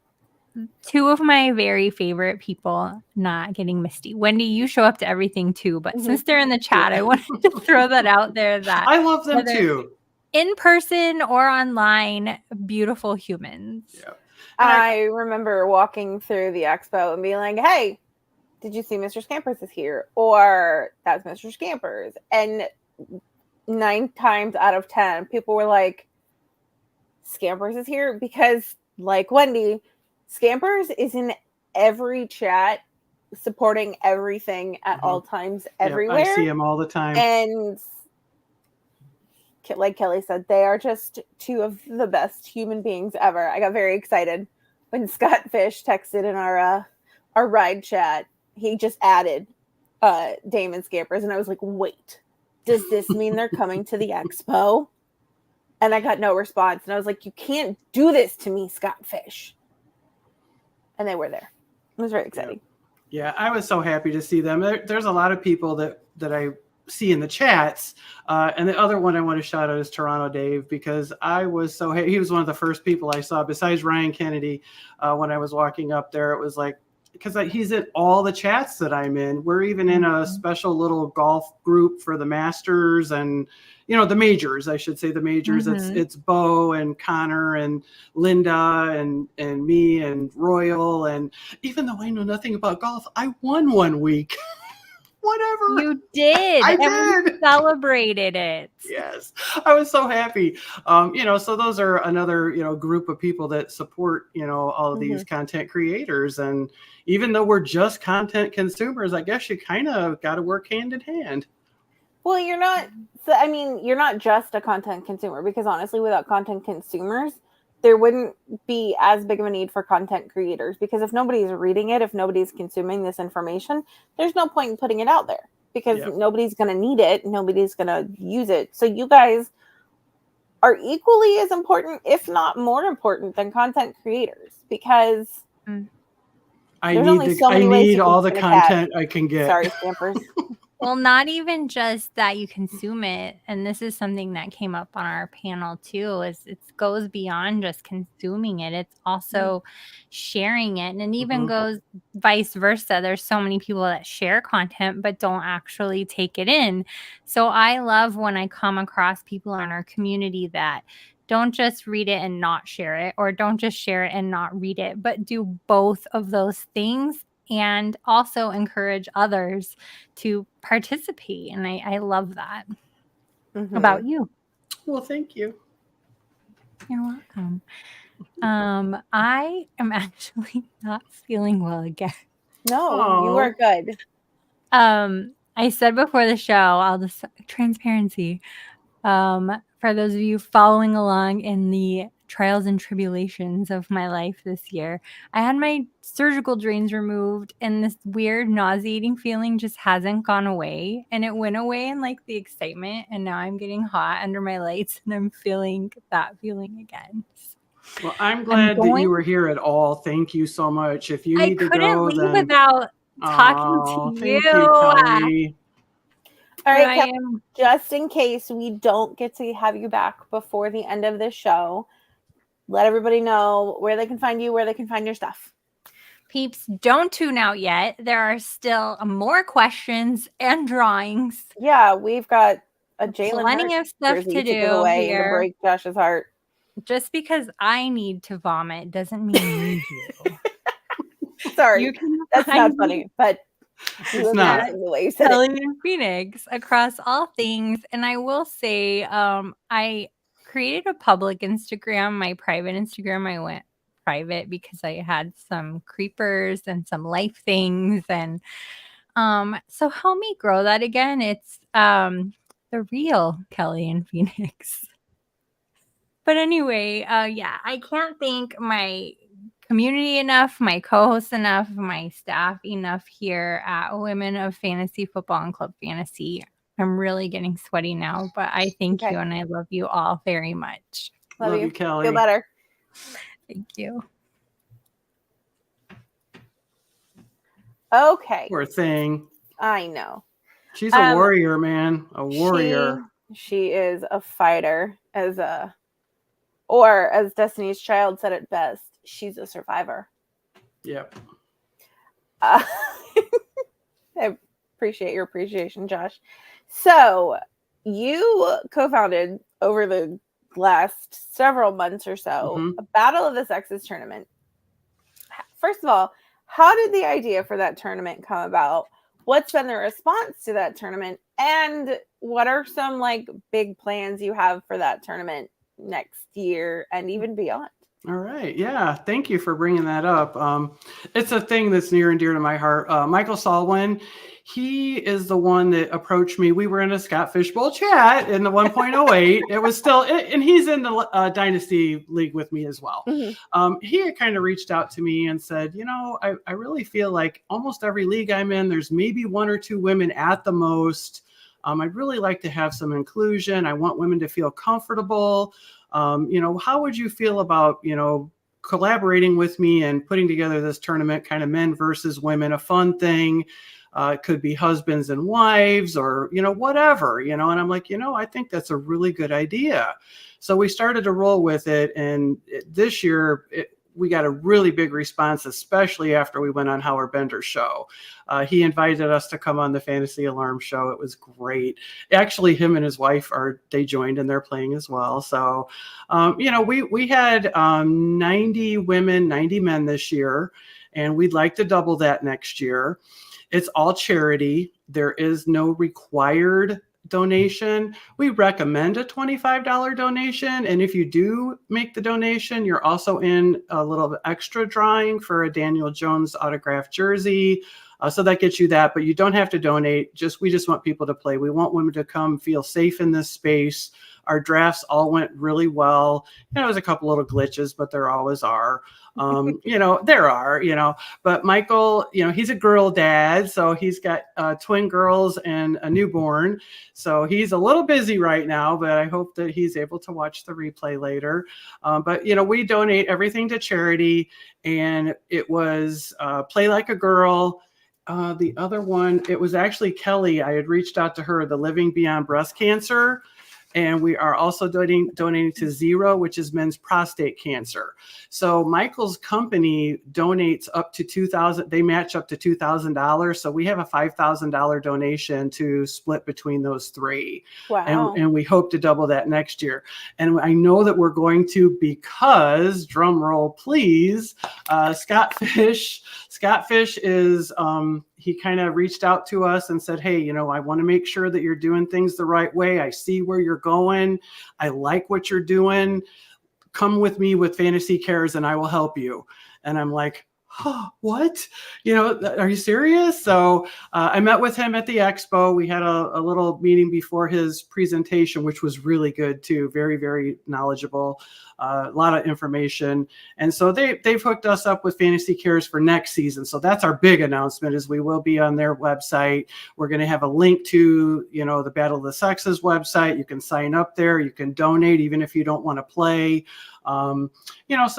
Two of my very favorite people, not getting misty. Wendy, you show up to everything too, but since they're in the chat, I wanted to throw that out there that I love them whether too. in person or online, beautiful humans. Yeah. I remember walking through the expo and being like, hey, did you see Mr. Scampers is here? Or that's Mr. Scampers. And 9 times out of 10, people were like, Scampers is here? Because, like Wendy, Scampers is in every chat, supporting everything at all times, everywhere. I see him all the time. And like Kelly said, they are just two of the best human beings ever. I got very excited when Scott Fish texted in our ride chat. He just added Dame and Scampers, and I was like, wait, does this mean they're coming to the expo? And I got no response. And I was like, you can't do this to me, Scott Fish. And they were there. It was very exciting. Yeah, I was so happy to see them. There's a lot of people that I see in the chats. And the other one I want to shout out is Toronto Dave, because I was so he was one of the first people I saw besides Ryan Kennedy when I was walking up there. It was like, because he's in all the chats that I'm in. We're even in a special little golf group for the Masters and, the majors, I should say the majors. It's Bo and Connor and Linda and me and Royal. And even though I know nothing about golf, I won one week. Whatever. You did. I and we did. celebrated it. Yes, I was so happy. So those are another, group of people that support, all of these content creators. And even though we're just content consumers, I guess you kind of got to work hand in hand. Well, you're not just a content consumer, because honestly, without content consumers, there wouldn't be as big of a need for content creators, because if nobody's reading it, if nobody's consuming this information, there's no point in putting it out there, because nobody's going to need it. Nobody's going to use it. So you guys are equally as important, if not more important, than content creators, because I need all the content I can get. Sorry, Scampers. Well, not even just that you consume it. And this is something that came up on our panel too, is it goes beyond just consuming it. It's also sharing it. And it even goes vice versa. There's so many people that share content, but don't actually take it in. So I love when I come across people in our community that don't just read it and not share it, or don't just share it and not read it, but do both of those things and also encourage others to participate. And I love that. about you. Well, thank you. You're welcome. I am actually not feeling well again. No, you are good. I said before the show, I'll just transparency. For those of you following along in the trials and tribulations of my life this year, I had my surgical drains removed, and this weird nauseating feeling just hasn't gone away. And it went away in like the excitement, and now I'm getting hot under my lights, and I'm feeling that feeling again. Well, I'm glad that you were here at all. Thank you so much. If you need to go, I couldn't leave without talking to you. Thank you, Kelly. All right, Kelly, just in case we don't get to have you back before the end of the show, let everybody know where they can find you, where they can find your stuff. Peeps, don't tune out yet. There are still more questions and drawings. Yeah, we've got a Jalen plenty of stuff to do away here. To break Josh's heart. Just because I need to vomit doesn't mean you do. Sorry, that's not funny, but it's not. Kelly and Phoenix across all things. And I will say, I created a public Instagram. My private Instagram, I went private because I had some creepers and some life things. And so help me grow that again. It's the real Kelly and Phoenix. But anyway, yeah, I can't thank my community enough, my co-hosts enough, my staff enough here at Women of Fantasy Football and Club Fantasy. I'm really getting sweaty now, but I thank you and I love you all very much. Love you, Kelly. Feel better. Thank you. Okay. Poor thing. I know. She's a warrior, man. A warrior. She is a fighter, or as Destiny's Child said it best, she's a survivor. Yep. I appreciate your appreciation, Josh. So you co-founded over the last several months or so a Battle of the Sexes tournament. First of all, how did the idea for that tournament come about? What's been the response to that tournament? And what are some like big plans you have for that tournament next year and even beyond? All right. Yeah. Thank you for bringing that up. It's a thing that's near and dear to my heart. Michael Salwin, he is the one that approached me. We were in a Scott Fishbowl chat in the 1.08. It was still, and he's in the Dynasty League with me as well. He had kind of reached out to me and said, you know, I really feel like almost every league I'm in, there's maybe one or two women at the most. I'd really like to have some inclusion. I want women to feel comfortable. You know, how would you feel about, you know, collaborating with me and putting together this tournament, kind of men versus women, a fun thing? It could be husbands and wives or, you know, whatever, you know, and I'm like, you know, I think that's a really good idea. So we started to roll with it. And this year, we got a really big response, especially after we went on Howard Bender's show. He invited us to come on the Fantasy Alarm show. It was great. Actually, him and his wife they joined and they're playing as well. So, you know, we had 90 women, 90 men this year, and we'd like to double that next year. It's all charity. There is no required donation. We recommend a $25 donation. And if you do make the donation, you're also in a little extra drawing for a Daniel Jones autographed jersey. So that gets you that, but you don't have to donate. We just want people to play. We want women to come feel safe in this space. Our drafts all went really well. You know, there was a couple little glitches, but there always are. You know, there are, you know, but Michael, you know, he's a girl dad. So he's got twin girls and a newborn. So he's a little busy right now, but I hope that he's able to watch the replay later. But, you know, we donate everything to charity, and it was Play Like a Girl. The other one, it was actually Kelly. I had reached out to her, the Living Beyond Breast Cancer. And we are also donating to Zero, which is men's prostate cancer. So Michael's company donates up to $2,000. They match up to $2,000. So we have a $5,000 donation to split between those three. Wow. And we hope to double that next year. And I know that we're going to, because, drum roll please, Scott Scott Fish is, he kind of reached out to us and said, hey, I want to make sure that you're doing things the right way. I see where you're going. I like what you're doing. Come with me with Fantasy Cares and I will help you. And I'm like, oh, what? Are you serious? So I met with him at the expo. We had a little meeting before his presentation, which was really good too. Very, very knowledgeable, a lot of information. And so they've hooked us up with Fantasy Cares for next season. So that's our big announcement is we will be on their website. We're going to have a link to, the Battle of the Sexes website. You can sign up there. You can donate even if you don't want to play. So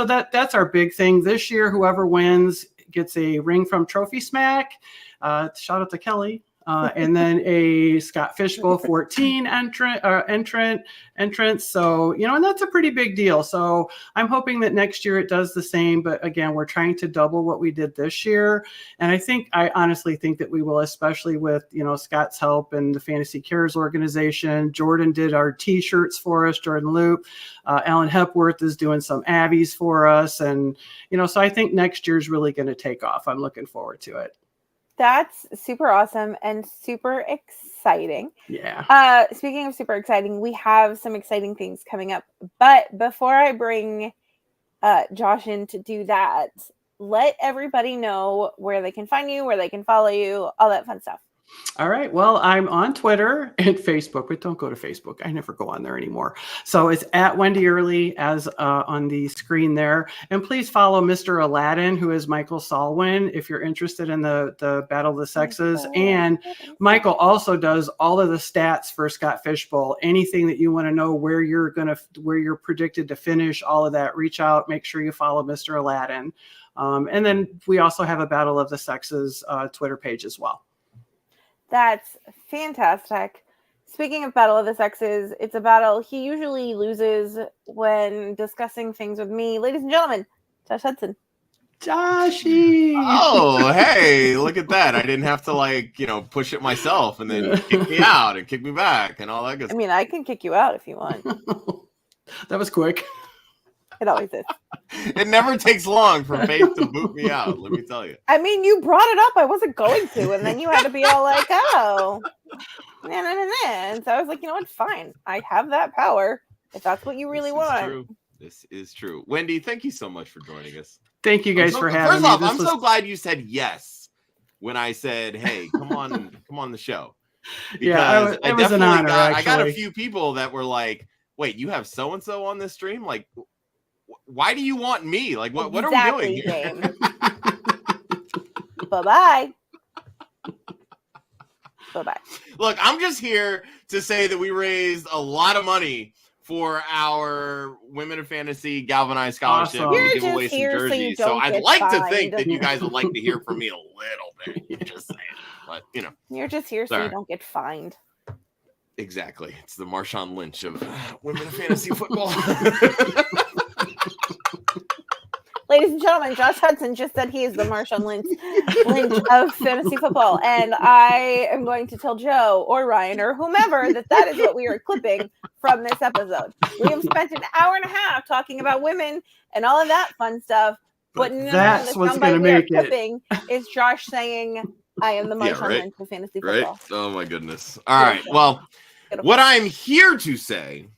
that's our big thing this year. Whoever wins gets a ring from Trophy Smack. Shout out to Kelly. And then a Scott Fishbowl 14 entrance. So, and that's a pretty big deal. So I'm hoping that next year it does the same. But again, we're trying to double what we did this year. And I honestly think that we will, especially with, Scott's help and the Fantasy Cares organization. Jordan did our t-shirts for us, Jordan Loop. Alan Hepworth is doing some Abbeys for us. And, so I think next year's really going to take off. I'm looking forward to it. That's super awesome and super exciting. Yeah. Speaking of super exciting, we have some exciting things coming up. But before I bring Josh in to do that, let everybody know where they can find you, where they can follow you, all that fun stuff. All right. Well, I'm on Twitter and Facebook, but don't go to Facebook. I never go on there anymore. So it's at Wendi Earley as on the screen there. And please follow Mr. Aladdin, who is Michael Salwin, if you're interested in the Battle of the Sexes. And Michael also does all of the stats for Scott Fishbowl. Anything that you want to know where you're predicted to finish, all of that, reach out. Make sure you follow Mr. Aladdin. And then we also have a Battle of the Sexes Twitter page as well. That's fantastic. Speaking of Battle of the Sexes, it's a battle he usually loses when discussing things with me. Ladies and gentlemen, Josh Hudson. Joshy! Oh, hey, look at that. I didn't have to push it myself and then kick me out and kick me back and all that good stuff. I mean, I can kick you out if you want. That was quick. It always is. It never takes long for Faith to boot me out, let me tell you. I mean, you brought it up. I wasn't going to. And then you had to be all like, oh. And so I was like, you know what? Fine. I have that power if that's what you really want. This is true. Wendy, thank you so much for joining us. Thank you guys for having me. First off, I'm so glad you said yes when I said, hey, come on the show. Because it was an honor, I got a few people that were like, wait, you have so-and-so on this stream? Like, why do you want me? Like, what are we doing here? Bye-bye. Bye-bye. Look, I'm just here to say that we raised a lot of money for our Women of Fantasy Galvanized Scholarship. Awesome. And give away some jerseys. So I'd like to think that you guys would like to hear from me a little bit. Just saying. But, You're just here so you don't get fined. Exactly. It's the Marshawn Lynch of Women of Fantasy Football. Ladies and gentlemen, Josh Hudson just said he is the Marshawn Lynch of fantasy football. And I am going to tell Joe or Ryan or whomever that is what we are clipping from this episode. We have spent an hour and a half talking about women and all of that fun stuff. But that's what's going to make it. Is Josh saying, I am the Marshawn Lynch of fantasy football. Right? Oh, my goodness. All right. Well, what I'm here to say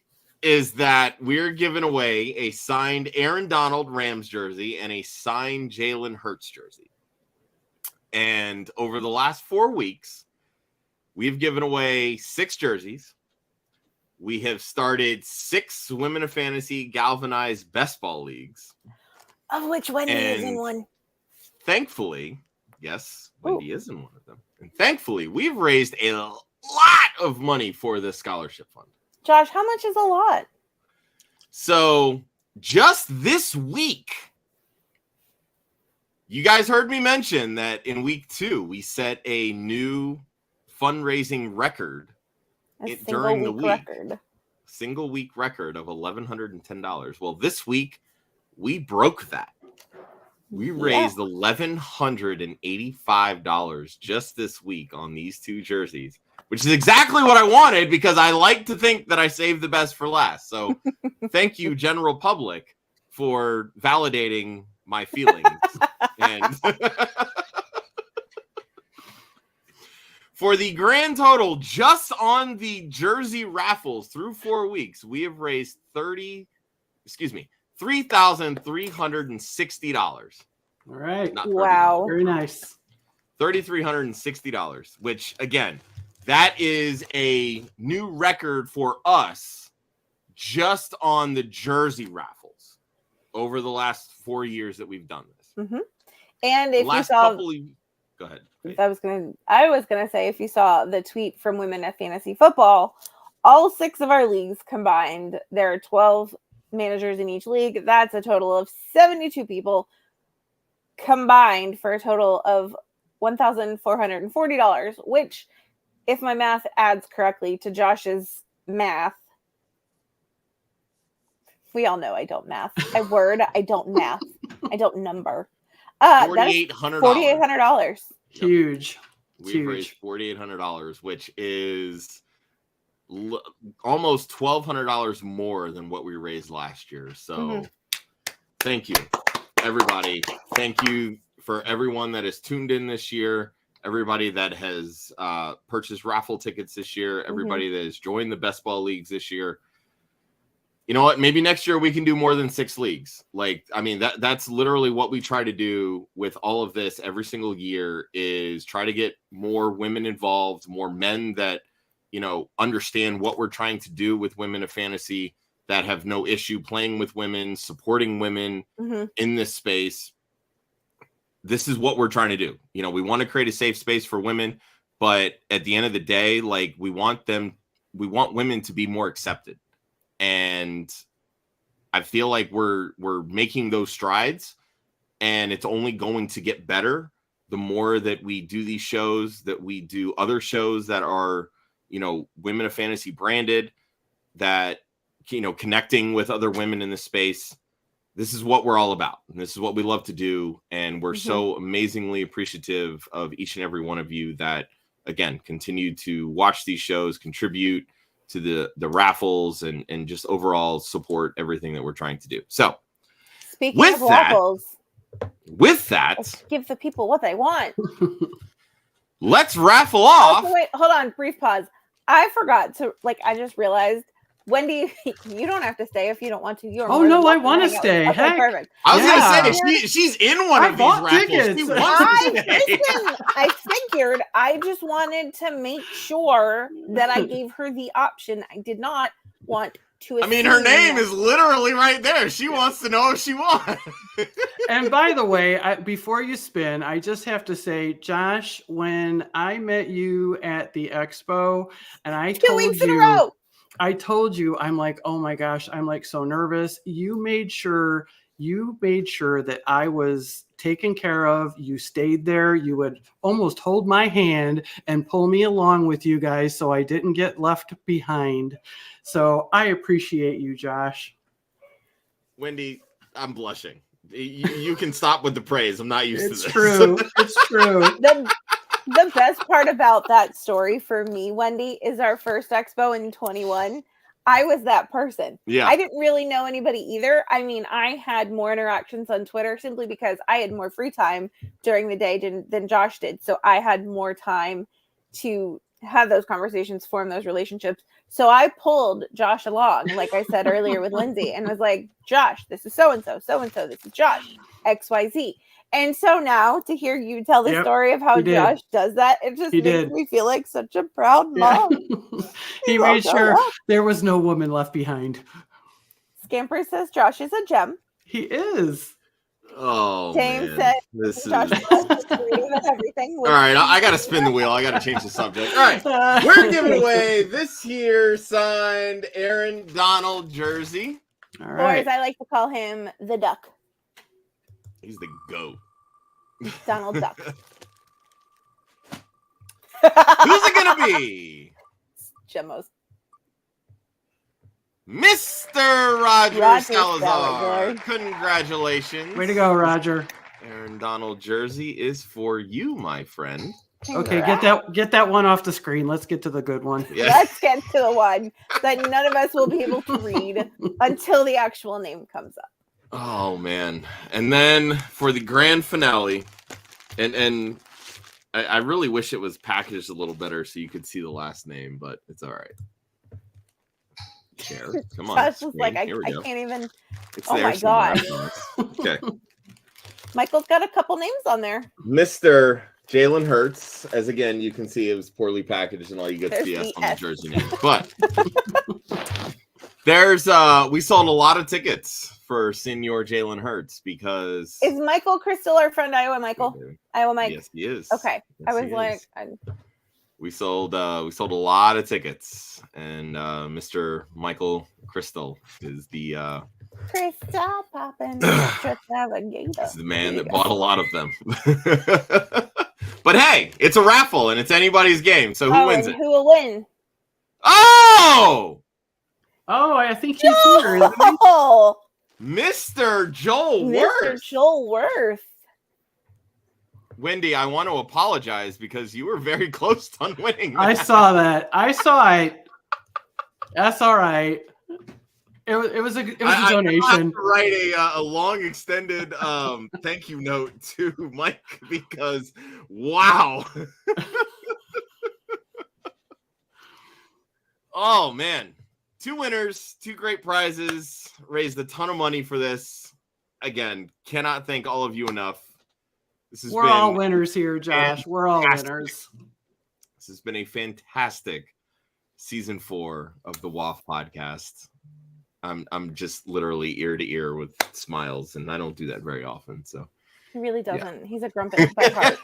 is that we're giving away a signed Aaron Donald Rams jersey and a signed Jalen Hurts jersey. And over the last 4 weeks, we've given away 6 jerseys. We have started 6 Women of Fantasy Galvanized Best Ball Leagues. Of which Wendy is in one. Thankfully, yes, Wendy is in one of them. And thankfully, we've raised a lot of money for this scholarship fund. Josh, how much is a lot? So just this week, you guys heard me mention that in week 2, we set a new fundraising record during the week. Single week record of $1,110. Well, this week, we broke that. We raised $1,185 just this week on these 2 jerseys, which is exactly what I wanted because I like to think that I saved the best for last. So thank you, general public, for validating my feelings. And for the grand total, just on the jersey raffles through 4 weeks, we have raised $3,360. All right. Wow. Very nice. $3,360, which again, that is a new record for us just on the jersey raffles over the last 4 years that we've done this. Mm-hmm. And if you saw, go ahead. I was gonna say, if you saw the tweet from Women at Fantasy Football, all 6 of our leagues combined, there are 12 managers in each league. That's a total of 72 people combined for a total of $1,440, which, if my math adds correctly to Josh's math, we all know I don't math. I don't math. I don't number. $4,800. Huge. We've raised $4,800, which is almost $1,200 more than what we raised last year. So Thank you, everybody. Thank you for everyone that has tuned in this year, everybody that has purchased raffle tickets this year, everybody that has joined the best ball leagues this year. You know what? Maybe next year we can do more than 6 leagues. Like, I mean, that's literally what we try to do with all of this every single year, is try to get more women involved, more men that, you know, understand what we're trying to do with women of fantasy, that have no issue playing with women, supporting women in this space. This is what we're trying to do. You know, we want to create a safe space for women, but at the end of the day, like, we want women to be more accepted. And I feel like we're making those strides, and it's only going to get better the more that we do these shows, that we do other shows that are, you know, Women of Fantasy branded, that, you know, connecting with other women in the space. This is what we're all about. And this is what we love to do. And we're so amazingly appreciative of each and every one of you that, again, continue to watch these shows, contribute to the raffles, and just overall support everything that we're trying to do. So speaking of raffles, with that, let's give the people what they want. Let's raffle off. Oh, wait, hold on, brief pause. I forgot to, I just realized, Wendy, you don't have to stay if you don't want to. Oh no, I want to stay. Okay, perfect. I was gonna say she's in one of these raffles. I figured. I just wanted to make sure that I gave her the option. I did not want to. I mean, her name is literally right there. She wants to know if she won. And by the way, before you spin, I just have to say, Josh, when I met you at the expo, and I 2 weeks in a row. I told you, I'm like, oh my gosh, I'm like so nervous. You made sure that I was taken care of. You stayed there. You would almost hold my hand and pull me along with you guys so I didn't get left behind. So I appreciate you, Josh. Wendy, I'm blushing. You can stop with the praise. I'm not used to this. It's true. It's true. The best part about that story for me, Wendy, is our first expo in 21. I was that person. Yeah. I didn't really know anybody either. I mean, I had more interactions on Twitter simply because I had more free time during the day than Josh did. So I had more time to have those conversations, form those relationships. So I pulled Josh along, like I said earlier with Lindsay, and was like, Josh, this is so-and-so, so-and-so, this is Josh, XYZ. And so now to hear you tell the story of how Josh does that, it just makes me feel like such a proud mom. He made sure there was no woman left behind. Scamper says Josh is a gem. He is. Oh, James man. Says Josh is everything. All right, I got to spin the wheel. I got to change the subject. All right, we're giving away this here signed Aaron Donald jersey. All right. Or as I like to call him, the Duck. He's the GOAT. Donald Duck. Who's it going to be? Gemos. Mr. Roger Salazar. Congratulations. Way to go, Roger. Aaron Donald jersey is for you, my friend. Okay, get that one off the screen. Let's get to the good one. Yeah. Let's get to the one that none of us will be able to read until the actual name comes up. Oh man. And then for the grand finale, and I really wish it was packaged a little better so you could see the last name, but it's all right. Share. Come on. Josh was like, I can't even. It's oh there my somewhere. God. Okay. Michael's got a couple names on there. Mr. Jalen Hurts, as again, you can see it was poorly packaged and all you get is the S on the jersey name. But we sold a lot of tickets for Senior Jalen Hurts because is Michael Crystal our friend Iowa Michael? Iowa Mike. Yes, he is. Okay. Yes, I was like we sold a lot of tickets, and Mr. Michael Crystal is the Crystal poppin' navigator. He's the man that bought a lot of them. But hey, it's a raffle and it's anybody's game. So who wins it? Who will win? Oh, I think he's here, isn't he? Mr. Joel Worth. Mr. Joel Worth. Wendy, I want to apologize because you were very close on winning. I saw that. I saw it. That's all right. It was a donation. I have to write a long extended thank you note to Mike because wow. Oh man. 2 winners, 2 great prizes, raised a ton of money for this. Again, cannot thank all of you enough. We're all winners here, Josh. We're all winners. This has been a fantastic season 4 of the WOFF podcast. I'm just literally ear to ear with smiles, and I don't do that very often. So he really doesn't. Yeah. He's a grump by heart.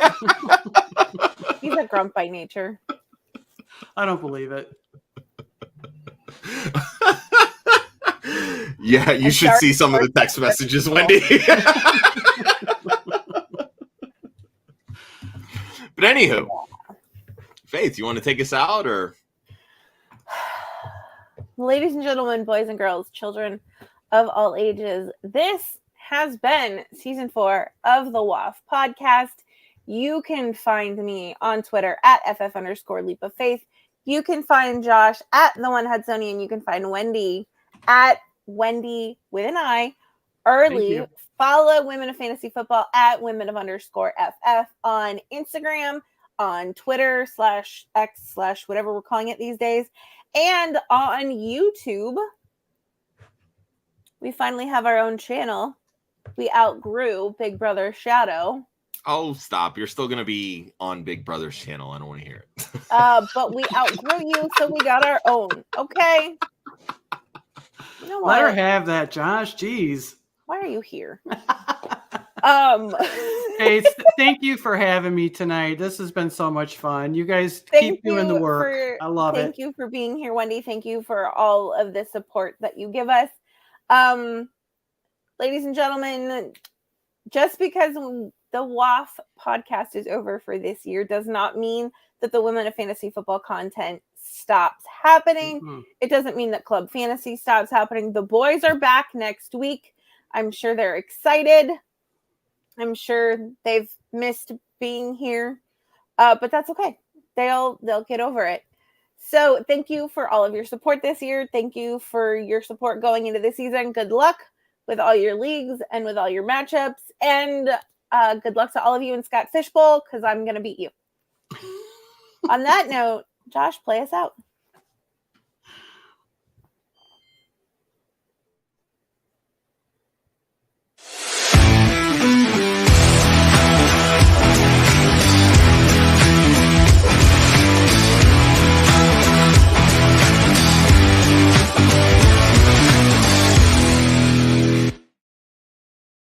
He's a grump by nature. I don't believe it. Yeah, you should see some of the text messages, Wendy. But anywho, Faith, you want to take us out, or? Ladies and gentlemen, boys and girls, children of all ages, this has been season 4 of the WOFF podcast. You can find me on Twitter at @FF_leap of faith. You can find Josh at the One Hudsonian. You can find Wendy at Wendi with an I. Early. Follow Women of Fantasy Football at women_FF on Instagram, on Twitter /X/ whatever we're calling it these days. And on YouTube, we finally have our own channel. We outgrew Big Brother Shadow. Oh, stop. You're still going to be on Big Brother's channel. I don't want to hear it. But we outgrew you, so we got our own. Okay? You know what? Let her have that, Josh. Jeez. Why are you here? Hey, thank you for having me tonight. This has been so much fun. You guys keep doing the work. I love it. Thank you for being here, Wendy. Thank you for all of the support that you give us. Ladies and gentlemen, just because the WOFF podcast is over for this year does not mean that the Women of Fantasy Football content stops happening. Mm-hmm. It doesn't mean that Club Fantasy stops happening. The boys are back next week. I'm sure they're excited. I'm sure they've missed being here, but that's okay. They'll get over it. So thank you for all of your support this year. Thank you for your support going into the season. Good luck with all your leagues and with all your matchups. And good luck to all of you in Scott Fishbowl, because I'm going to beat you. On that note, Josh, play us out.